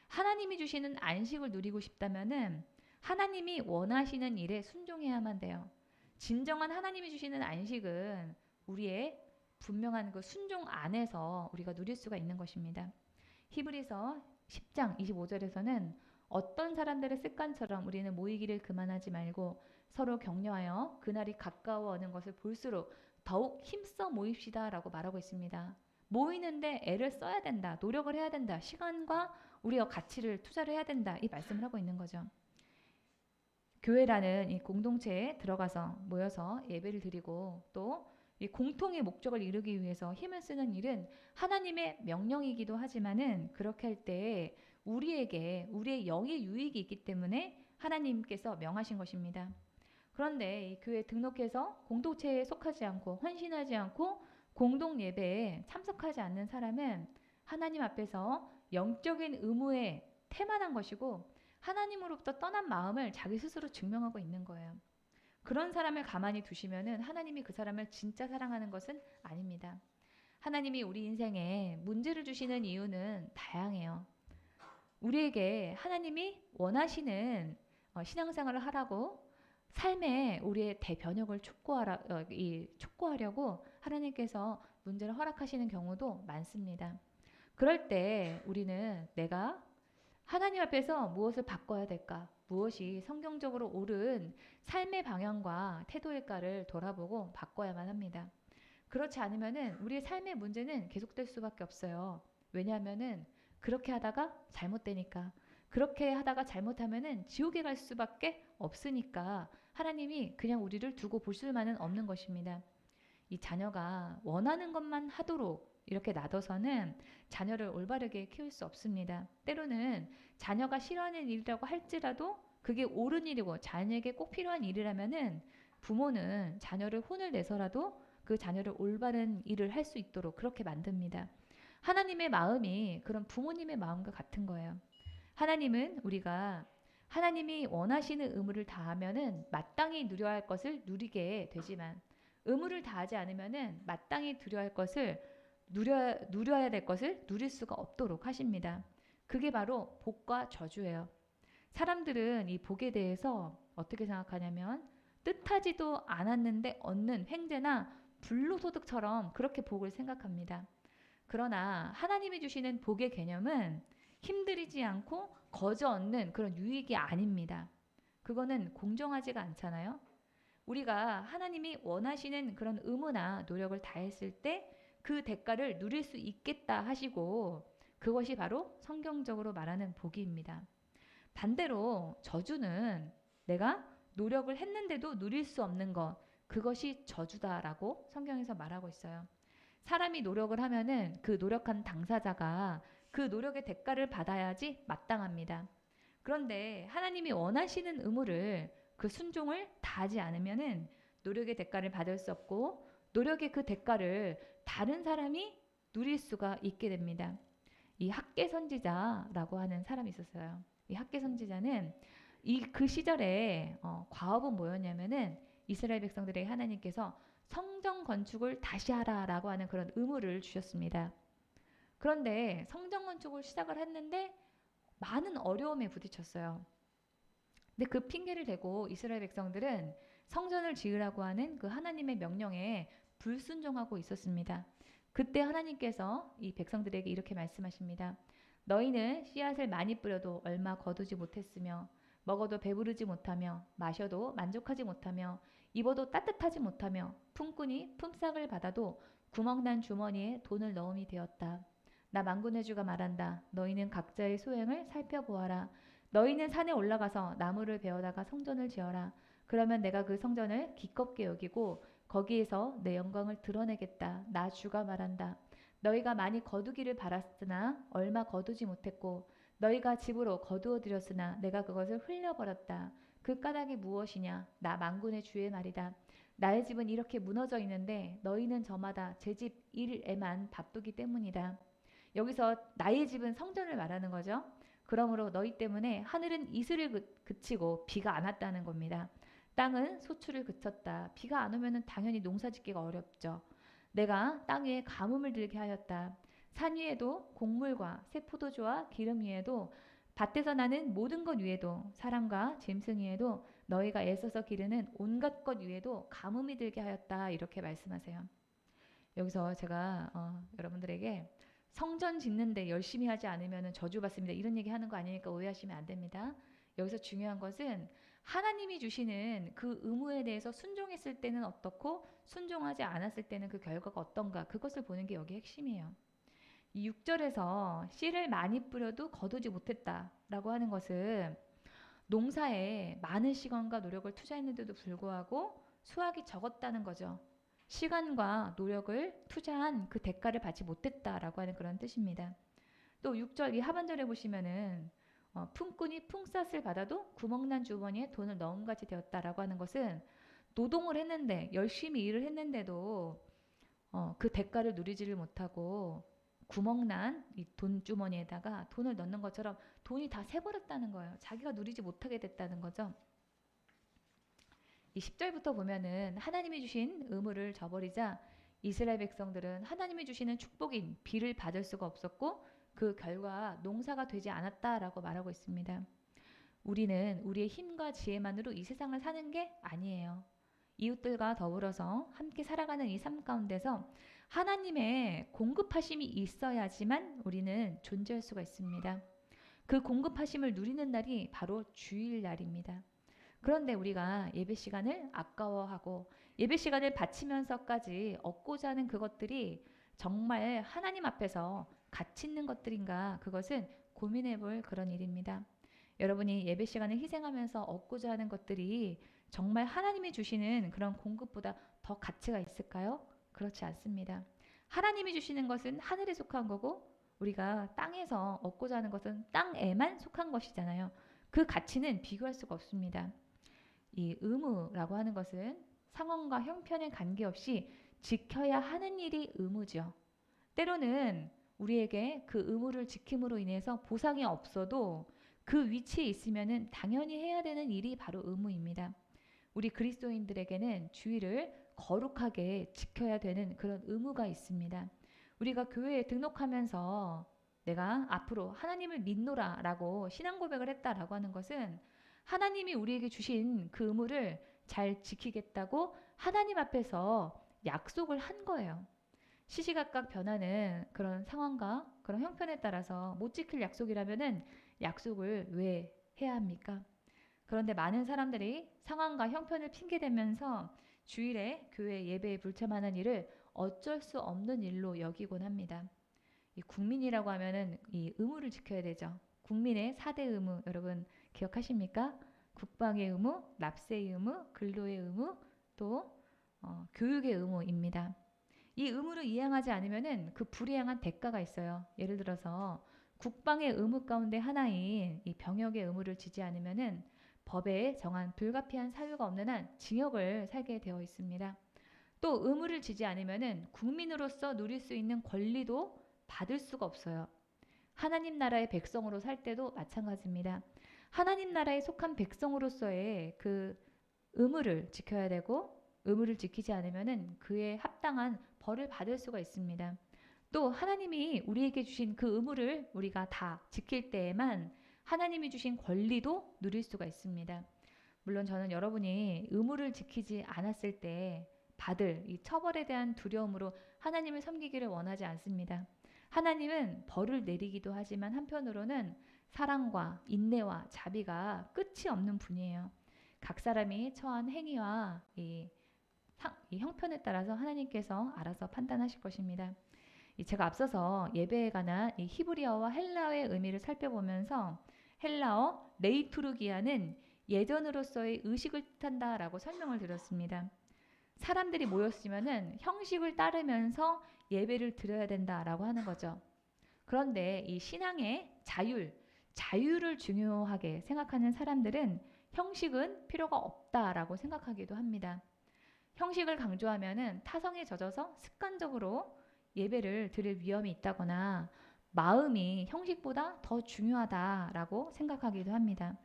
하나님이 주시는 안식을 누리고 싶다면은 하나님이 원하시는 일에 순종해야만 돼요. 진정한 하나님이 주시는 안식은 우리의 분명한 그 순종 안에서 우리가 누릴 수가 있는 것입니다. 히브리서 10장 25절에서는 어떤 사람들의 습관처럼 우리는 모이기를 그만하지 말고 서로 격려하여 그날이 가까워오는 것을 볼수록 더욱 힘써 모입시다 라고 말하고 있습니다. 모이는데 애를 써야 된다. 노력을 해야 된다. 시간과 우리가 가치를 투자를 해야 된다. 이 말씀을 하고 있는 거죠. 교회라는 이 공동체에 들어가서 모여서 예배를 드리고 또 이 공통의 목적을 이루기 위해서 힘을 쓰는 일은 하나님의 명령이기도 하지만은 그렇게 할 때 우리에게 우리의 영의 유익이 있기 때문에 하나님께서 명하신 것입니다. 그런데 이 교회에 등록해서 공동체에 속하지 않고 헌신하지 않고 공동 예배에 참석하지 않는 사람은 하나님 앞에서 영적인 의무에 태만한 것이고 하나님으로부터 떠난 마음을 자기 스스로 증명하고 있는 거예요. 그런 사람을 가만히 두시면은 하나님이 그 사람을 진짜 사랑하는 것은 아닙니다. 하나님이 우리 인생에 문제를 주시는 이유는 다양해요. 우리에게 하나님이 원하시는 신앙생활을 하라고 삶에 우리의 대변혁을 촉구하려고 하나님께서 문제를 허락하시는 경우도 많습니다. 그럴 때 우리는 내가 하나님 앞에서 무엇을 바꿔야 될까? 무엇이 성경적으로 옳은 삶의 방향과 태도일까를 돌아보고 바꿔야만 합니다. 그렇지 않으면은 우리의 삶의 문제는 계속될 수밖에 없어요. 왜냐하면은 그렇게 하다가 잘못되니까, 그렇게 하다가 잘못하면은 지옥에 갈 수밖에 없으니까 하나님이 그냥 우리를 두고 볼 수만은 없는 것입니다. 이 자녀가 원하는 것만 하도록 이렇게 놔둬서는 자녀를 올바르게 키울 수 없습니다. 때로는 자녀가 싫어하는 일이라고 할지라도 그게 옳은 일이고 자녀에게 꼭 필요한 일이라면은 부모는 자녀를 혼을 내서라도 그 자녀를 올바른 일을 할 수 있도록 그렇게 만듭니다. 하나님의 마음이 그런 부모님의 마음과 같은 거예요. 하나님은 우리가 하나님이 원하시는 의무를 다하면은 마땅히 누려야 할 것을 누리게 되지만 의무를 다하지 않으면은 마땅히 누려야 할 것을 누려야 될 것을 누릴 수가 없도록 하십니다. 그게 바로 복과 저주예요. 사람들은 이 복에 대해서 어떻게 생각하냐면 뜻하지도 않았는데 얻는 횡재나 불로소득처럼 그렇게 복을 생각합니다. 그러나 하나님이 주시는 복의 개념은 힘들이지 않고 거저 얻는 그런 유익이 아닙니다. 그거는 공정하지가 않잖아요. 우리가 하나님이 원하시는 그런 의무나 노력을 다했을 때 그 대가를 누릴 수 있겠다 하시고 그것이 바로 성경적으로 말하는 복입니다. 반대로 저주는 내가 노력을 했는데도 누릴 수 없는 것, 그것이 저주다라고 성경에서 말하고 있어요. 사람이 노력을 하면은 그 노력한 당사자가 그 노력의 대가를 받아야지 마땅합니다. 그런데 하나님이 원하시는 의무를 그 순종을 다하지 않으면은 노력의 대가를 받을 수 없고 노력의 그 대가를 다른 사람이 누릴 수가 있게 됩니다. 이 학개 선지자라고 하는 사람이 있었어요. 이 학개 선지자는 그 시절에 과업은 뭐였냐면은 이스라엘 백성들에게 하나님께서 성전 건축을 다시 하라라고 하는 그런 의무를 주셨습니다. 그런데 성전 건축을 시작을 했는데 많은 어려움에 부딪혔어요. 근데 그 핑계를 대고 이스라엘 백성들은 성전을 지으라고 하는 그 하나님의 명령에 불순종하고 있었습니다. 그때 하나님께서 이 백성들에게 이렇게 말씀하십니다. 너희는 씨앗을 많이 뿌려도 얼마 거두지 못했으며 먹어도 배부르지 못하며 마셔도 만족하지 못하며 입어도 따뜻하지 못하며 품꾼이 품삯을 받아도 구멍난 주머니에 돈을 넣음이 되었다. 나 만군의 주가 말한다. 너희는 각자의 소행을 살펴보아라. 너희는 산에 올라가서 나무를 베어다가 성전을 지어라. 그러면 내가 그 성전을 기껍게 여기고 거기에서 내 영광을 드러내겠다. 나 주가 말한다. 너희가 많이 거두기를 바랐으나 얼마 거두지 못했고 너희가 집으로 거두어 들였으나 내가 그것을 흘려버렸다. 그 까닭이 무엇이냐? 나 만군의 주의 말이다. 나의 집은 이렇게 무너져 있는데 너희는 저마다 제 집 일에만 바쁘기 때문이다. 여기서 나의 집은 성전을 말하는 거죠. 그러므로 너희 때문에 하늘은 이슬을 그치고 비가 안 왔다는 겁니다. 땅은 소출을 그쳤다. 비가 안 오면 당연히 농사짓기가 어렵죠. 내가 땅 위에 가뭄을 들게 하였다. 산 위에도 곡물과 새 포도주와 기름 위에도 밭에서 나는 모든 것 위에도 사람과 짐승 위에도 너희가 애써서 기르는 온갖 것 위에도 가뭄이 들게 하였다. 이렇게 말씀하세요. 여기서 제가 여러분들에게 성전 짓는데 열심히 하지 않으면 저주받습니다. 이런 얘기 하는 거 아니니까 오해하시면 안 됩니다. 여기서 중요한 것은 하나님이 주시는 그 의무에 대해서 순종했을 때는 어떻고 순종하지 않았을 때는 그 결과가 어떤가 그것을 보는 게 여기 핵심이에요. 이 6절에서 씨를 많이 뿌려도 거두지 못했다라고 하는 것은 농사에 많은 시간과 노력을 투자했는데도 불구하고 수확이 적었다는 거죠. 시간과 노력을 투자한 그 대가를 받지 못했다라고 하는 그런 뜻입니다. 또 6절 이 하반절에 보시면은 품꾼이 품삯을 받아도 구멍난 주머니에 돈을 넣음같이 되었다라고 하는 것은 노동을 했는데 열심히 일을 했는데도 그 대가를 누리지를 못하고 구멍난 이 돈 주머니에다가 돈을 넣는 것처럼 돈이 다 새버렸다는 거예요. 자기가 누리지 못하게 됐다는 거죠. 이 10절부터 보면은 하나님이 주신 의무를 저버리자 이스라엘 백성들은 하나님이 주시는 축복인 비를 받을 수가 없었고 그 결과 농사가 되지 않았다라고 말하고 있습니다. 우리는 우리의 힘과 지혜만으로 이 세상을 사는 게 아니에요. 이웃들과 더불어서 함께 살아가는 이 삶 가운데서 하나님의 공급하심이 있어야지만 우리는 존재할 수가 있습니다. 그 공급하심을 누리는 날이 바로 주일날입니다. 그런데 우리가 예배 시간을 아까워하고 예배 시간을 바치면서까지 얻고자 하는 그것들이 정말 하나님 앞에서 가치 있는 것들인가 그것은 고민해 볼 그런 일입니다. 여러분이 예배 시간을 희생하면서 얻고자 하는 것들이 정말 하나님이 주시는 그런 공급보다 더 가치가 있을까요? 그렇지 않습니다. 하나님이 주시는 것은 하늘에 속한 거고 우리가 땅에서 얻고자 하는 것은 땅에만 속한 것이잖아요. 그 가치는 비교할 수가 없습니다. 이 의무라고 하는 것은 상황과 형편에 관계없이 지켜야 하는 일이 의무죠. 때로는 우리에게 그 의무를 지킴으로 인해서 보상이 없어도 그 위치에 있으면은 당연히 해야 되는 일이 바로 의무입니다. 우리 그리스도인들에게는 주일을 거룩하게 지켜야 되는 그런 의무가 있습니다. 우리가 교회에 등록하면서 내가 앞으로 하나님을 믿노라 라고 신앙 고백을 했다라고 하는 것은 하나님이 우리에게 주신 그 의무를 잘 지키겠다고 하나님 앞에서 약속을 한 거예요. 시시각각 변하는 그런 상황과 그런 형편에 따라서 못 지킬 약속이라면은 약속을 왜 해야 합니까? 그런데 많은 사람들이 상황과 형편을 핑계대면서 주일에 교회 예배에 불참하는 일을 어쩔 수 없는 일로 여기곤 합니다. 이 국민이라고 하면은 이 의무를 지켜야 되죠. 국민의 4대 의무 여러분 기억하십니까? 국방의 의무, 납세의 의무, 근로의 의무, 또 교육의 의무입니다. 이 의무를 이행하지 않으면은 그 불이행한 대가가 있어요. 예를 들어서 국방의 의무 가운데 하나인 이 병역의 의무를 지지 않으면은 법에 정한 불가피한 사유가 없는 한 징역을 살게 되어 있습니다. 또 의무를 지지 않으면은 국민으로서 누릴 수 있는 권리도 받을 수가 없어요. 하나님 나라의 백성으로 살 때도 마찬가지입니다. 하나님 나라에 속한 백성으로서의 그 의무를 지켜야 되고 의무를 지키지 않으면은 그에 합당한 벌을 받을 수가 있습니다. 또 하나님이 우리에게 주신 그 의무를 우리가 다 지킬 때에만 하나님이 주신 권리도 누릴 수가 있습니다. 물론 저는 여러분이 의무를 지키지 않았을 때 받을 이 처벌에 대한 두려움으로 하나님을 섬기기를 원하지 않습니다. 하나님은 벌을 내리기도 하지만 한편으로는 사랑과 인내와 자비가 끝이 없는 분이에요. 각 사람이 처한 행위와 이 형편에 따라서 하나님께서 알아서 판단하실 것입니다. 제가 앞서서 예배에 관한 이 히브리어와 헬라어의 의미를 살펴보면서 헬라어 레이투르기아는 예전으로서의 의식을 뜻한다라고 설명을 드렸습니다. 사람들이 모였으면은 형식을 따르면서 예배를 드려야 된다라고 하는 거죠. 그런데 이 신앙의 자유를 중요하게 생각하는 사람들은 형식은 필요가 없다라고 생각하기도 합니다. 형식을 강조하면은 타성에 젖어서 습관적으로 예배를 드릴 위험이 있다거나 마음이 형식보다 더 중요하다라고 생각하기도 합니다.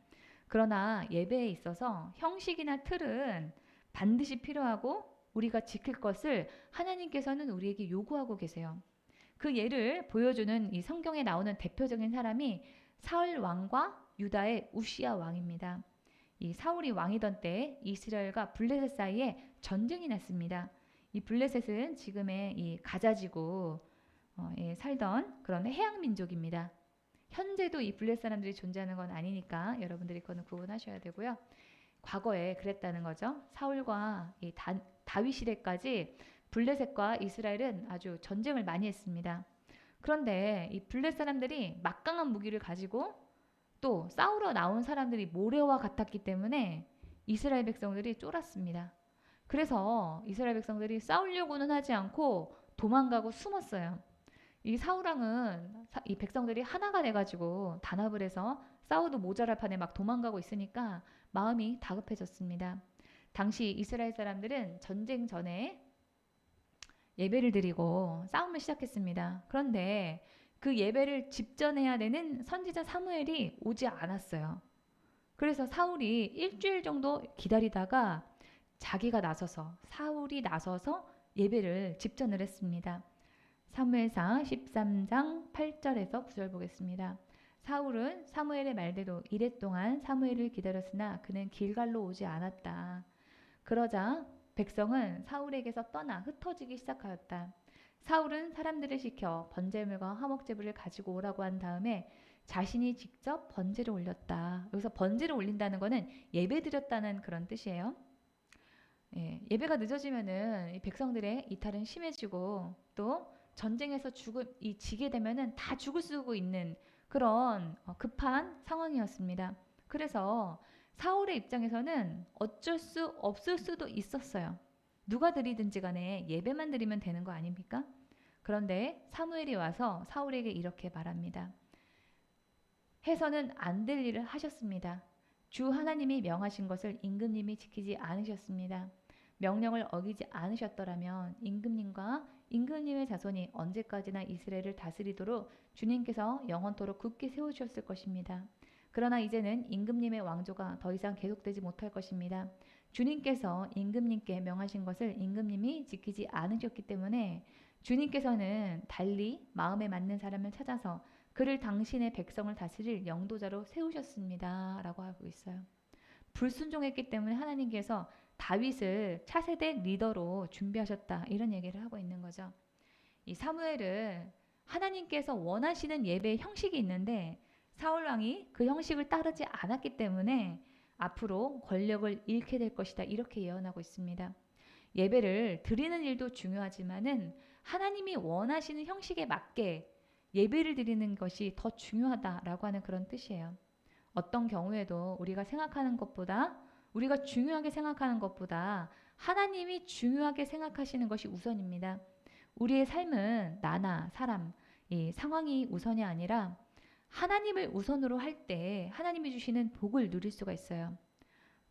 그러나 예배에 있어서 형식이나 틀은 반드시 필요하고 우리가 지킬 것을 하나님께서는 우리에게 요구하고 계세요. 그 예를 보여주는 이 성경에 나오는 대표적인 사람이 사울 왕과 유다의 우시야 왕입니다. 이 사울이 왕이던 때 이스라엘과 블레셋 사이에 전쟁이 났습니다. 이 블레셋은 지금의 이 가자지구에 살던 그런 해양 민족입니다. 현재도 이 블레셋 사람들이 존재하는 건 아니니까 여러분들이 그거는 구분하셔야 되고요. 과거에 그랬다는 거죠. 사울과 이 다윗 시대까지 블레셋과 이스라엘은 아주 전쟁을 많이 했습니다. 그런데 이 블레셋 사람들이 막강한 무기를 가지고 또 싸우러 나온 사람들이 모래와 같았기 때문에 이스라엘 백성들이 쫄았습니다. 그래서 이스라엘 백성들이 싸우려고는 하지 않고 도망가고 숨었어요. 이 사울 왕은 이 백성들이 하나가 돼가지고 단합을 해서 싸워도 모자랄 판에 막 도망가고 있으니까 마음이 다급해졌습니다. 당시 이스라엘 사람들은 전쟁 전에 예배를 드리고 싸움을 시작했습니다. 그런데 그 예배를 집전해야 되는 선지자 사무엘이 오지 않았어요. 그래서 사울이 일주일 정도 기다리다가 사울이 나서서 예배를 집전을 했습니다. 사무엘상 13장 8절에서 9절 보겠습니다. 사울은 사무엘의 말대로 이레 동안 사무엘을 기다렸으나 그는 길갈로 오지 않았다. 그러자 백성은 사울에게서 떠나 흩어지기 시작하였다. 사울은 사람들을 시켜 번제물과 화목제물을 가지고 오라고 한 다음에 자신이 직접 번제를 올렸다. 여기서 번제를 올린다는 것은 예배 드렸다는 그런 뜻이에요. 예배가 늦어지면은 이 백성들의 이탈은 심해지고 또 전쟁에서 지게 되면은 다 죽을 수도 있는 그런 급한 상황이었습니다. 그래서 사울의 입장에서는 어쩔 수 없을 수도 있었어요. 누가 드리든지 간에 예배만 드리면 되는 거 아닙니까? 그런데 사무엘이 와서 사울에게 이렇게 말합니다. 해서는 안 될 일을 하셨습니다. 주 하나님이 명하신 것을 임금님이 지키지 않으셨습니다. 명령을 어기지 않으셨더라면 임금님과 임금님의 자손이 언제까지나 이스라엘을 다스리도록 주님께서 영원토록 굳게 세우셨을 것입니다. 그러나 이제는 임금님의 왕조가 더 이상 계속되지 못할 것입니다. 주님께서 임금님께 명하신 것을 임금님이 지키지 않으셨기 때문에 주님께서는 달리 마음에 맞는 사람을 찾아서 그를 당신의 백성을 다스릴 영도자로 세우셨습니다. 라고 하고 있어요. 불순종했기 때문에 하나님께서 다윗을 차세대 리더로 준비하셨다. 이런 얘기를 하고 있는 거죠. 이 사무엘은 하나님께서 원하시는 예배의 형식이 있는데 사울 왕이 그 형식을 따르지 않았기 때문에 앞으로 권력을 잃게 될 것이다. 이렇게 예언하고 있습니다. 예배를 드리는 일도 중요하지만은 하나님이 원하시는 형식에 맞게 예배를 드리는 것이 더 중요하다라고 하는 그런 뜻이에요. 어떤 경우에도 우리가 중요하게 생각하는 것보다 하나님이 중요하게 생각하시는 것이 우선입니다. 우리의 삶은 나나 사람, 이 상황이 우선이 아니라 하나님을 우선으로 할 때 하나님이 주시는 복을 누릴 수가 있어요.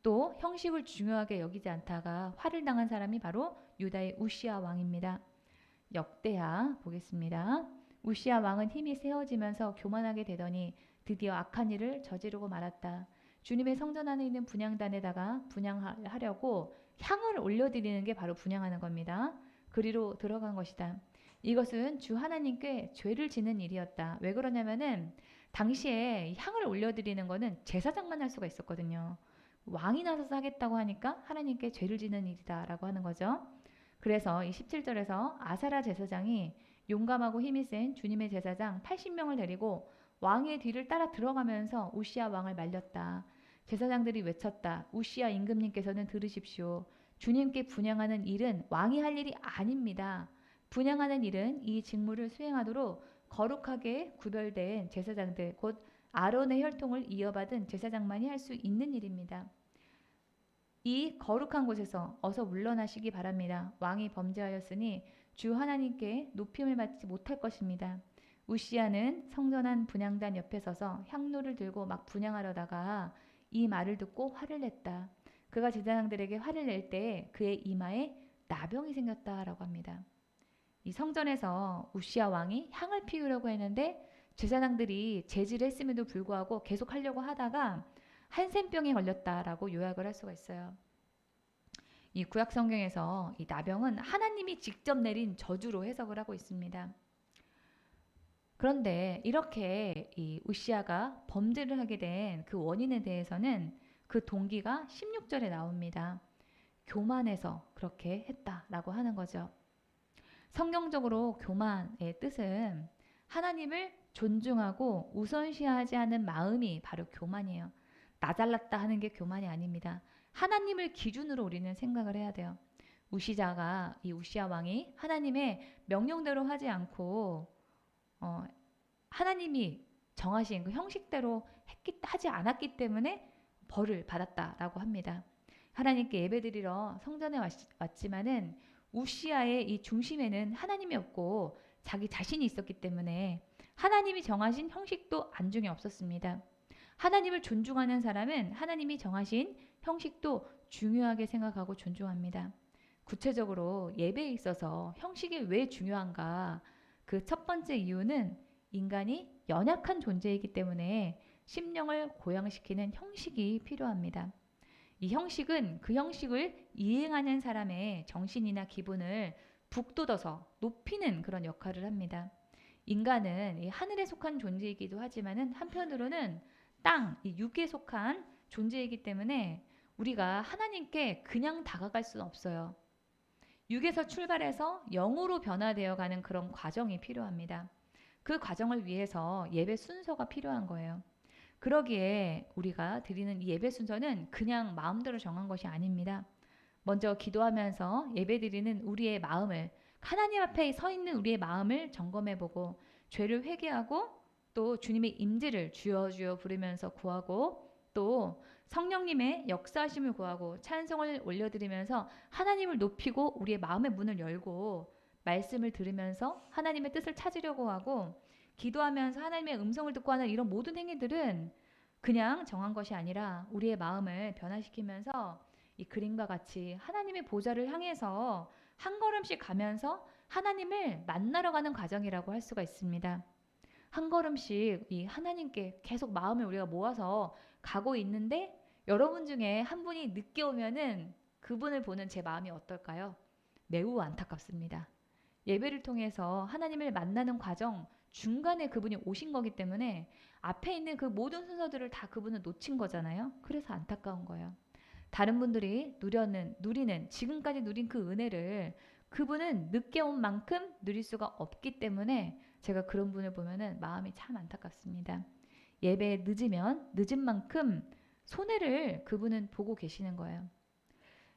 또 형식을 중요하게 여기지 않다가 화를 당한 사람이 바로 유다의 우시야 왕입니다. 역대하 보겠습니다. 우시야 왕은 힘이 세어지면서 교만하게 되더니 드디어 악한 일을 저지르고 말았다. 주님의 성전 안에 있는 분향단에다가 분향하려고 향을 올려드리는 게 바로 분향하는 겁니다. 그리로 들어간 것이다. 이것은 주 하나님께 죄를 지는 일이었다. 왜 그러냐면은 당시에 향을 올려드리는 거는 제사장만 할 수가 있었거든요. 왕이 나서서 하겠다고 하니까 하나님께 죄를 지는 일이다라고 하는 거죠. 그래서 이 17절에서 아사랴 제사장이 용감하고 힘이 센 주님의 제사장 80명을 데리고 왕의 뒤를 따라 들어가면서 우시야 왕을 말렸다. 제사장들이 외쳤다. 우시야 임금님께서는 들으십시오. 주님께 분향하는 일은 왕이 할 일이 아닙니다. 분향하는 일은 이 직무를 수행하도록 거룩하게 구별된 제사장들, 곧 아론의 혈통을 이어받은 제사장만이 할 수 있는 일입니다. 이 거룩한 곳에서 어서 물러나시기 바랍니다. 왕이 범죄하였으니 주 하나님께 높임을 받지 못할 것입니다. 우시야는 성전한 분향단 옆에 서서 향로를 들고 막 분향하려다가 이 말을 듣고 화를 냈다. 그가 제사장들에게 화를 낼 때 그의 이마에 나병이 생겼다라고 합니다. 이 성전에서 우시야 왕이 향을 피우려고 했는데 제사장들이 제지를 했음에도 불구하고 계속 하려고 하다가 한센병에 걸렸다라고 요약을 할 수가 있어요. 이 구약 성경에서 이 나병은 하나님이 직접 내린 저주로 해석을 하고 있습니다. 그런데 이렇게 이 우시야가 범죄를 하게 된 그 원인에 대해서는 그 동기가 16절에 나옵니다. 교만해서 그렇게 했다라고 하는 거죠. 성경적으로 교만의 뜻은 하나님을 존중하고 우선시하지 않은 마음이 바로 교만이에요. 나 잘났다 하는 게 교만이 아닙니다. 하나님을 기준으로 우리는 생각을 해야 돼요. 이 우시야 왕이 하나님의 명령대로 하지 않고 하나님이 정하신 그 형식대로 하지 않았기 때문에 벌을 받았다라고 합니다. 하나님께 예배드리러 성전에 왔지만은 우시야의 이 중심에는 하나님이 없고 자기 자신이 있었기 때문에 하나님이 정하신 형식도 안중에 없었습니다. 하나님을 존중하는 사람은 하나님이 정하신 형식도 중요하게 생각하고 존중합니다. 구체적으로 예배에 있어서 형식이 왜 중요한가? 그 첫 번째 이유는 인간이 연약한 존재이기 때문에 심령을 고양시키는 형식이 필요합니다. 이 형식은 그 형식을 이행하는 사람의 정신이나 기분을 북돋아서 높이는 그런 역할을 합니다. 인간은 이 하늘에 속한 존재이기도 하지만은 한편으로는 땅, 이 육에 속한 존재이기 때문에 우리가 하나님께 그냥 다가갈 수는 없어요. 육에서 출발해서 영으로 변화되어 가는 그런 과정이 필요합니다. 그 과정을 위해서 예배 순서가 필요한 거예요. 그러기에 우리가 드리는 이 예배 순서는 그냥 마음대로 정한 것이 아닙니다. 먼저 기도하면서 예배 드리는 우리의 마음을, 하나님 앞에 서 있는 우리의 마음을 점검해보고 죄를 회개하고 또 주님의 임재를 주여 주여 부르면서 구하고 또 성령님의 역사하심을 구하고 찬송을 올려드리면서 하나님을 높이고 우리의 마음의 문을 열고 말씀을 들으면서 하나님의 뜻을 찾으려고 하고 기도하면서 하나님의 음성을 듣고 하는 이런 모든 행위들은 그냥 정한 것이 아니라 우리의 마음을 변화시키면서 이 그림과 같이 하나님의 보좌를 향해서 한 걸음씩 가면서 하나님을 만나러 가는 과정이라고 할 수가 있습니다. 한 걸음씩 이 하나님께 계속 마음을 우리가 모아서 가고 있는데 여러분 중에 한 분이 늦게 오면은 그분을 보는 제 마음이 어떨까요? 매우 안타깝습니다. 예배를 통해서 하나님을 만나는 과정 중간에 그분이 오신 거기 때문에 앞에 있는 그 모든 순서들을 다 그분은 놓친 거잖아요. 그래서 안타까운 거예요. 다른 분들이 누리는 지금까지 누린 그 은혜를 그분은 늦게 온 만큼 누릴 수가 없기 때문에 제가 그런 분을 보면은 마음이 참 안타깝습니다. 예배에 늦은 만큼 손해를 그분은 보고 계시는 거예요.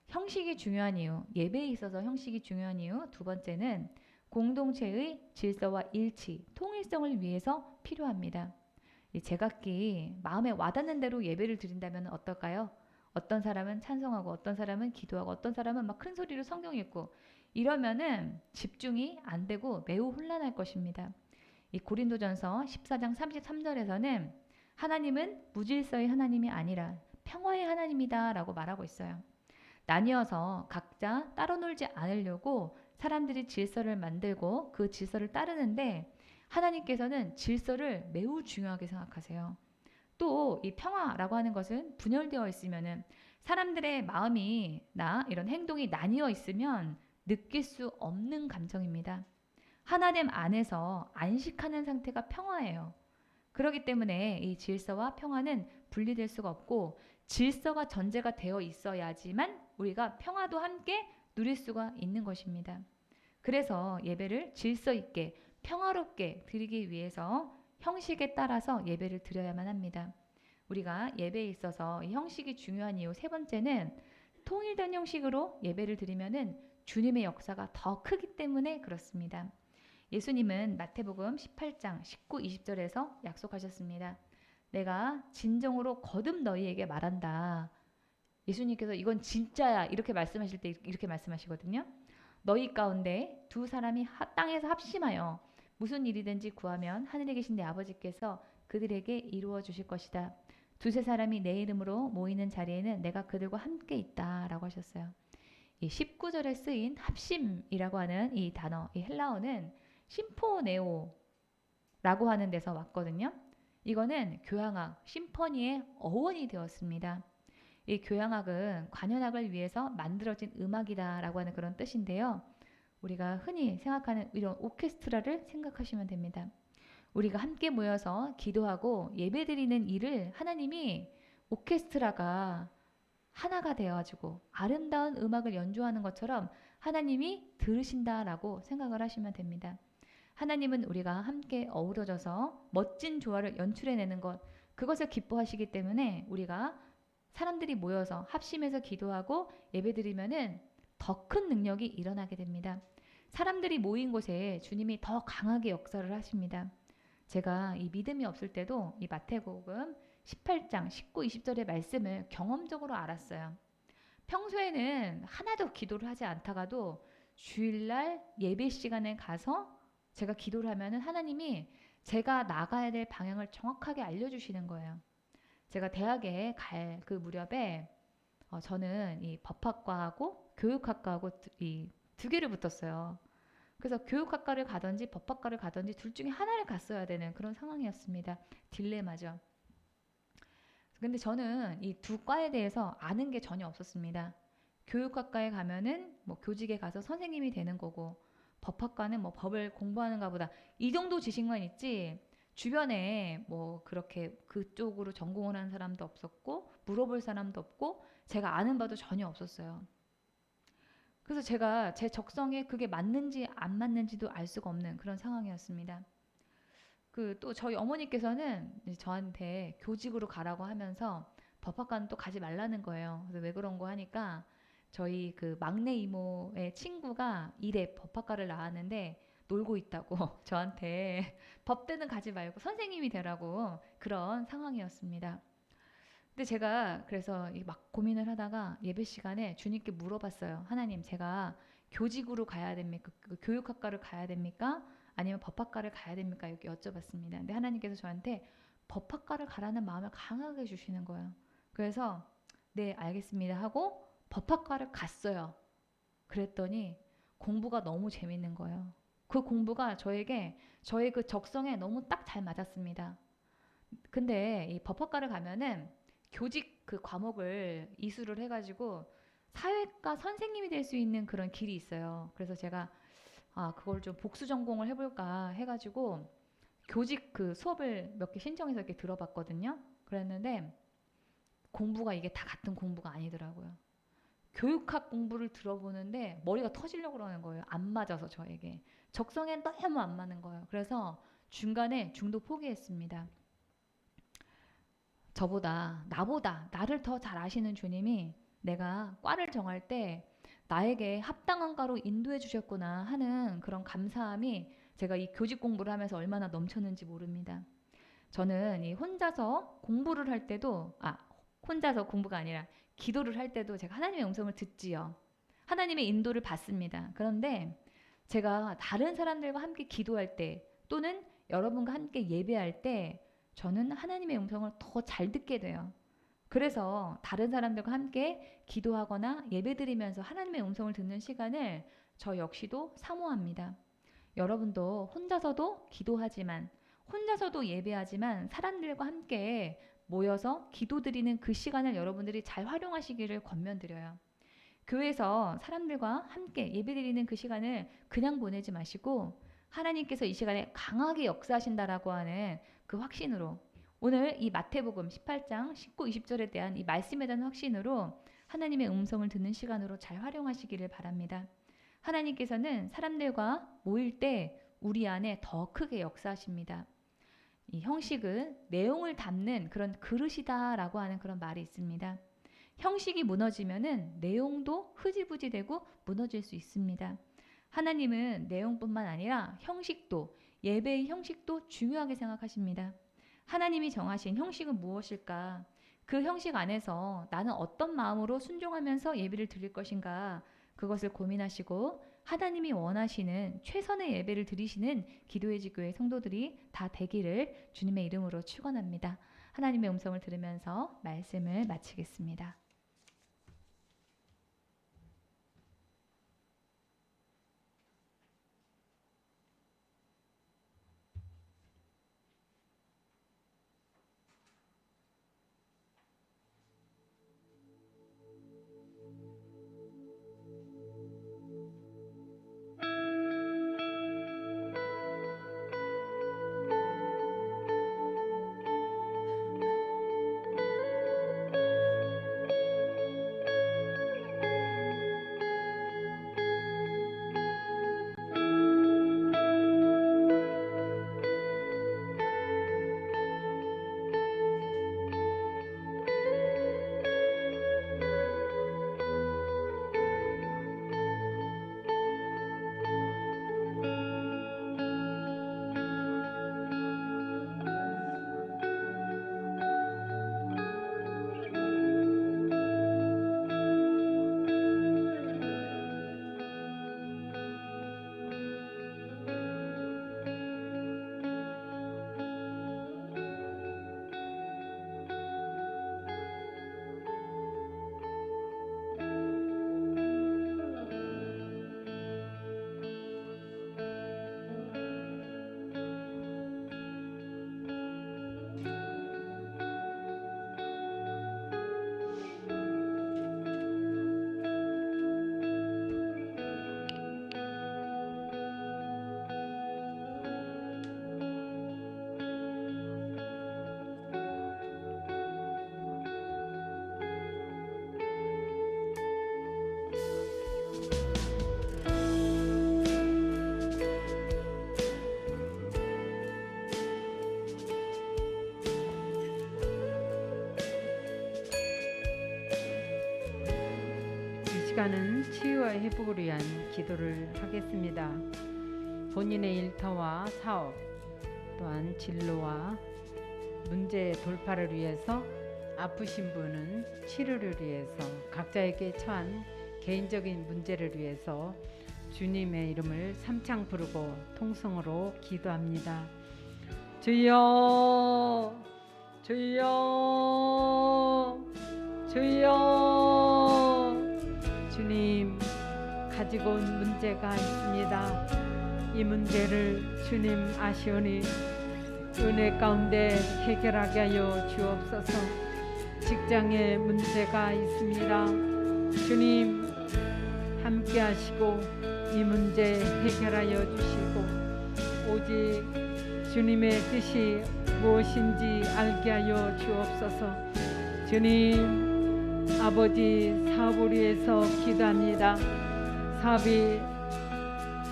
형식이 중요한 이유, 예배에 있어서 형식이 중요한 이유 두 번째는 공동체의 질서와 일치, 통일성을 위해서 필요합니다. 이 제각기 마음에 와닿는 대로 예배를 드린다면 어떨까요? 어떤 사람은 찬송하고 어떤 사람은 기도하고 어떤 사람은 막 큰 소리로 성경 읽고 이러면은 집중이 안 되고 매우 혼란할 것입니다. 이 고린도전서 14장 33절에서는 하나님은 무질서의 하나님이 아니라 평화의 하나님이다 라고 말하고 있어요. 나뉘어서 각자 따로 놀지 않으려고 사람들이 질서를 만들고 그 질서를 따르는데 하나님께서는 질서를 매우 중요하게 생각하세요. 또 이 평화라고 하는 것은 분열되어 있으면은 사람들의 마음이나 이런 행동이 나뉘어 있으면 느낄 수 없는 감정입니다. 하나됨 안에서 안식하는 상태가 평화예요. 그렇기 때문에 이 질서와 평화는 분리될 수가 없고 질서가 전제가 되어 있어야지만 우리가 평화도 함께 누릴 수가 있는 것입니다. 그래서 예배를 질서 있게 평화롭게 드리기 위해서 형식에 따라서 예배를 드려야만 합니다. 우리가 예배에 있어서 이 형식이 중요한 이유 세 번째는 통일된 형식으로 예배를 드리면은 주님의 역사가 더 크기 때문에 그렇습니다. 예수님은 마태복음 18장 19, 20절에서 약속하셨습니다. 내가 진정으로 거듭 너희에게 말한다. 예수님께서 이건 진짜야 이렇게 말씀하실 때 이렇게 말씀하시거든요. 너희 가운데 두 사람이 땅에서 합심하여 무슨 일이든지 구하면 하늘에 계신 내 아버지께서 그들에게 이루어 주실 것이다. 두세 사람이 내 이름으로 모이는 자리에는 내가 그들과 함께 있다 라고 하셨어요. 이 19절에 쓰인 합심이라고 하는 이 단어, 이 헬라어는 심포네오라고 하는 데서 왔거든요. 이거는 교향악, 심포니의 어원이 되었습니다. 이 교향악은 관현악을 위해서 만들어진 음악이다라고 하는 그런 뜻인데요. 우리가 흔히 생각하는 이런 오케스트라를 생각하시면 됩니다. 우리가 함께 모여서 기도하고 예배드리는 일을 하나님이 오케스트라가 하나가 되어가지고 아름다운 음악을 연주하는 것처럼 하나님이 들으신다라고 생각을 하시면 됩니다. 하나님은 우리가 함께 어우러져서 멋진 조화를 연출해내는 것, 그것을 기뻐하시기 때문에 우리가 사람들이 모여서 합심해서 기도하고 예배드리면은 더 큰 능력이 일어나게 됩니다. 사람들이 모인 곳에 주님이 더 강하게 역사를 하십니다. 제가 이 믿음이 없을 때도 이 마태복음 18장 19, 20절의 말씀을 경험적으로 알았어요. 평소에는 하나도 기도를 하지 않다가도 주일날 예배 시간에 가서 제가 기도를 하면은 하나님이 제가 나가야 될 방향을 정확하게 알려주시는 거예요. 제가 대학에 갈 그 무렵에 저는 이 법학과하고 교육학과하고 이 두 개를 붙었어요. 그래서 교육학과를 가든지 법학과를 가든지 둘 중에 하나를 갔어야 되는 그런 상황이었습니다. 딜레마죠. 근데 저는 이 두 과에 대해서 아는 게 전혀 없었습니다. 교육학과에 가면은 뭐 교직에 가서 선생님이 되는 거고 법학과는 뭐 법을 공부하는가 보다 이 정도 지식만 있지 주변에 뭐 그렇게 그쪽으로 전공을 하는 사람도 없었고 물어볼 사람도 없고 제가 아는 바도 전혀 없었어요. 그래서 제가 제 적성에 그게 맞는지 안 맞는지도 알 수가 없는 그런 상황이었습니다. 그 또 저희 어머니께서는 저한테 교직으로 가라고 하면서 법학과는 또 가지 말라는 거예요. 그래서 왜 그런 거 하니까 저희 그 막내 이모의 친구가 이래 법학과를 나왔는데 놀고 있다고 저한테 법대는 가지 말고 선생님이 되라고 그런 상황이었습니다. 근데 제가 그래서 막 고민을 하다가 예배 시간에 주님께 물어봤어요. 하나님, 제가 교직으로 가야 됩니까? 교육학과를 가야 됩니까? 아니면 법학과를 가야 됩니까? 이렇게 여쭤봤습니다. 근데 하나님께서 저한테 법학과를 가라는 마음을 강하게 주시는 거예요. 그래서 네, 알겠습니다 하고 법학과를 갔어요. 그랬더니 공부가 너무 재밌는 거예요. 그 공부가 저에게 저의 그 적성에 너무 딱 잘 맞았습니다. 근데 이 법학과를 가면은 교직 그 과목을 이수를 해가지고 사회과 선생님이 될 수 있는 그런 길이 있어요. 그래서 제가 그걸 좀 복수 전공을 해볼까 해가지고 교직 그 수업을 몇 개 신청해서 이렇게 들어봤거든요. 그랬는데 공부가 이게 다 같은 공부가 아니더라고요. 교육학 공부를 들어보는데 머리가 터지려고 그러는 거예요. 안 맞아서 저에게. 적성에 너무 안 맞는 거예요. 그래서 중간에 중도 포기했습니다. 나보다 나를 더 잘 아시는 주님이 내가 과를 정할 때 나에게 합당한 과로 인도해 주셨구나 하는 그런 감사함이 제가 이 교직 공부를 하면서 얼마나 넘쳤는지 모릅니다. 저는 이 혼자서 공부를 할 때도 혼자서 공부가 아니라 기도를 할 때도 제가 하나님의 음성을 듣지요. 하나님의 인도를 받습니다. 그런데 제가 다른 사람들과 함께 기도할 때 또는 여러분과 함께 예배할 때 저는 하나님의 음성을 더 잘 듣게 돼요. 그래서 다른 사람들과 함께 기도하거나 예배드리면서 하나님의 음성을 듣는 시간을 저 역시도 사모합니다. 여러분도 혼자서도 기도하지만 혼자서도 예배하지만 사람들과 함께 모여서 기도드리는 그 시간을 여러분들이 잘 활용하시기를 권면드려요. 교회에서 사람들과 함께 예배드리는 그 시간을 그냥 보내지 마시고 하나님께서 이 시간에 강하게 역사하신다라고 하는 그 확신으로 오늘 이 마태복음 18장 19, 20절에 대한 이 말씀에 대한 확신으로 하나님의 음성을 듣는 시간으로 잘 활용하시기를 바랍니다. 하나님께서는 사람들과 모일 때 우리 안에 더 크게 역사하십니다. 이 형식은 내용을 담는 그런 그릇이다라고 하는 그런 말이 있습니다. 형식이 무너지면은 내용도 흐지부지되고 무너질 수 있습니다. 하나님은 내용뿐만 아니라 형식도, 예배의 형식도 중요하게 생각하십니다. 하나님이 정하신 형식은 무엇일까? 그 형식 안에서 나는 어떤 마음으로 순종하면서 예배를 드릴 것인가? 그것을 고민하시고 하나님이 원하시는 최선의 예배를 드리시는 기도의 지교회 성도들이 다 되기를 주님의 이름으로 축원합니다. 하나님의 음성을 들으면서 말씀을 마치겠습니다. 시간은 치유와 회복을 위한 기도를 하겠습니다. 본인의 일터와 사업, 또한 진로와 문제 돌파를 위해서, 아프신 분은 치료를 위해서, 각자에게 처한 개인적인 문제를 위해서 주님의 이름을 삼창 부르고 통성으로 기도합니다. 주여, 주여, 주여. 주님, 가지고 온 문제가 있습니다. 이 문제를 주님 아시오니 은혜 가운데 해결하게 하여 주옵소서. 직장에 문제가 있습니다. 주님 함께 하시고 이 문제 해결하여 주시고, 오직 주님의 뜻이 무엇인지 알게 하여 주옵소서. 주님, 아버지, 사업을 위해서 기도합니다. 사업이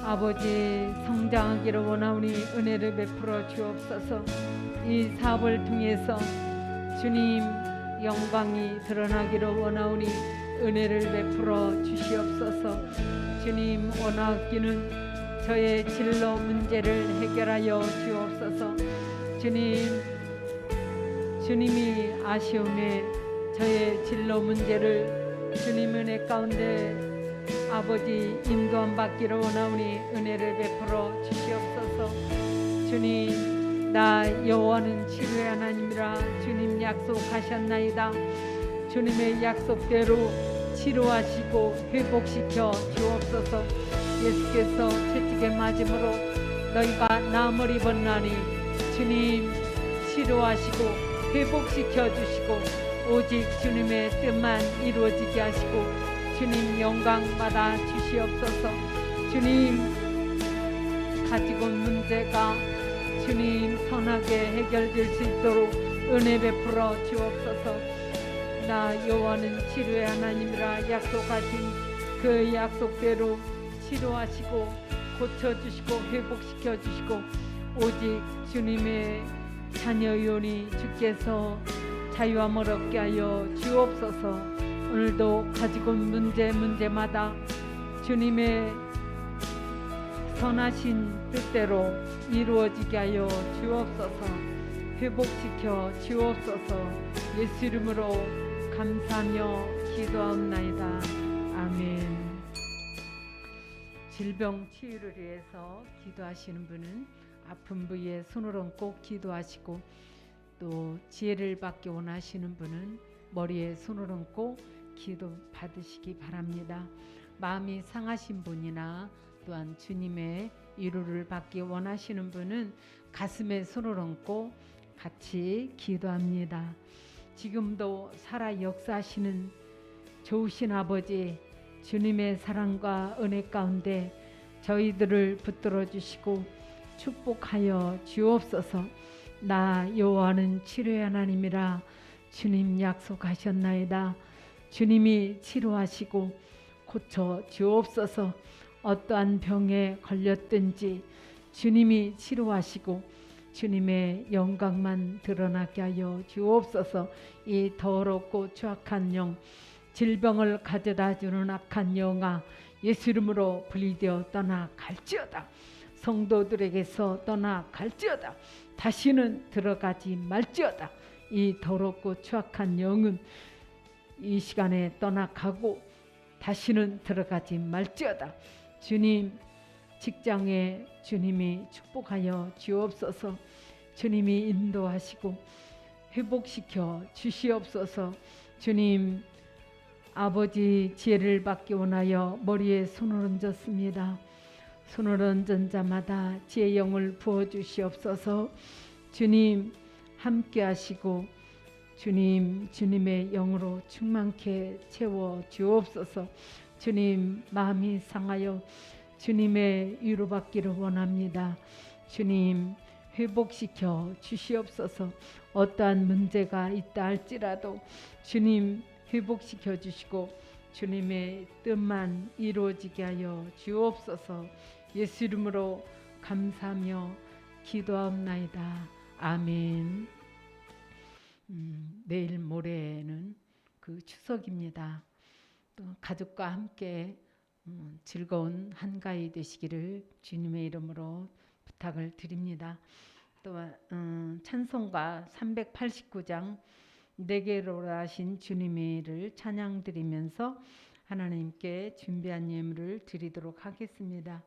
아버지 성장하기를 원하오니 은혜를 베풀어 주옵소서. 이 사업을 통해서 주님 영광이 드러나기를 원하오니 은혜를 베풀어 주시옵소서. 주님 원하기는 저의 진로 문제를 해결하여 주옵소서. 주님이 아시오매 저의 진로 문제를 주님 은혜 가운데 아버지 인도함 받기를 원하오니 은혜를 베풀어 주시옵소서. 주님, 나 여호와는 치료의 하나님이라 주님 약속하셨나이다. 주님의 약속대로 치료하시고 회복시켜 주옵소서. 예수께서 채찍에 맞음으로 너희가 나음을 입었나니 주님 치료하시고 회복시켜 주시고 오직 주님의 뜻만 이루어지게 하시고 주님 영광 받아 주시옵소서. 주님 가지고 온 문제가 주님 선하게 해결될 수 있도록 은혜 베풀어 주옵소서. 나 여호와는 치료의 하나님이라 약속하신 그 약속대로 치료하시고 고쳐주시고 회복시켜 주시고 오직 주님의 자녀이오니 주께서 자유함을 얻게 하여 주옵소서. 오늘도 가지고 온 문제마다 주님의 선하신 뜻대로 이루어지게 하여 주옵소서. 회복시켜 주옵소서. 예수 이름으로 감사하며 기도하옵나이다. 아멘. 질병 치유를 위해서 기도하시는 분은 아픈 부위에 손을 얹고 기도하시고, 또 지혜를 받기 원하시는 분은 머리에 손을 얹고 기도 받으시기 바랍니다. 마음이 상하신 분이나 또한 주님의 위로를 받기 원하시는 분은 가슴에 손을 얹고 같이 기도합니다. 지금도 살아 역사하시는 좋으신 아버지, 주님의 사랑과 은혜 가운데 저희들을 붙들어 주시고 축복하여 주옵소서. 나 여호와는 치료의 하나님이라 주님 약속하셨나이다. 주님이 치료하시고 고쳐 주옵소서. 어떠한 병에 걸렸든지 주님이 치료하시고 주님의 영광만 드러나게 하여 주옵소서. 이 더럽고 추악한 영, 질병을 가져다 주는 악한 영아, 예수 이름으로 분리되어 떠나갈지어다. 성도들에게서 떠나갈지어다. 다시는 들어가지 말지어다. 이 더럽고 추악한 영은 이 시간에 떠나가고 다시는 들어가지 말지어다. 주님, 직장에 주님이 축복하여 주옵소서. 주님이 인도하시고 회복시켜 주시옵소서. 주님, 아버지 지혜를 받기 원하여 머리에 손을 얹었습니다. 손을 얹은 자마다 지혜의 영을 부어주시옵소서. 주님 함께 하시고 주님의 영으로 충만케 채워 주옵소서. 주님, 마음이 상하여 주님의 위로받기를 원합니다. 주님, 회복시켜 주시옵소서. 어떠한 문제가 있다 할지라도 주님 회복시켜 주시고 주님의 뜻만 이루어지게 하여 주옵소서. 예수 이름으로 감사하며 기도하옵나이다. 아멘. 내일 모레는 그 추석입니다. 또 가족과 함께 즐거운 한가위 되시기를 주님의 이름으로 부탁을 드립니다. 또 찬송가 389장 내게로라 하신 주님의를 찬양 드리면서 하나님께 준비한 예물을 드리도록 하겠습니다.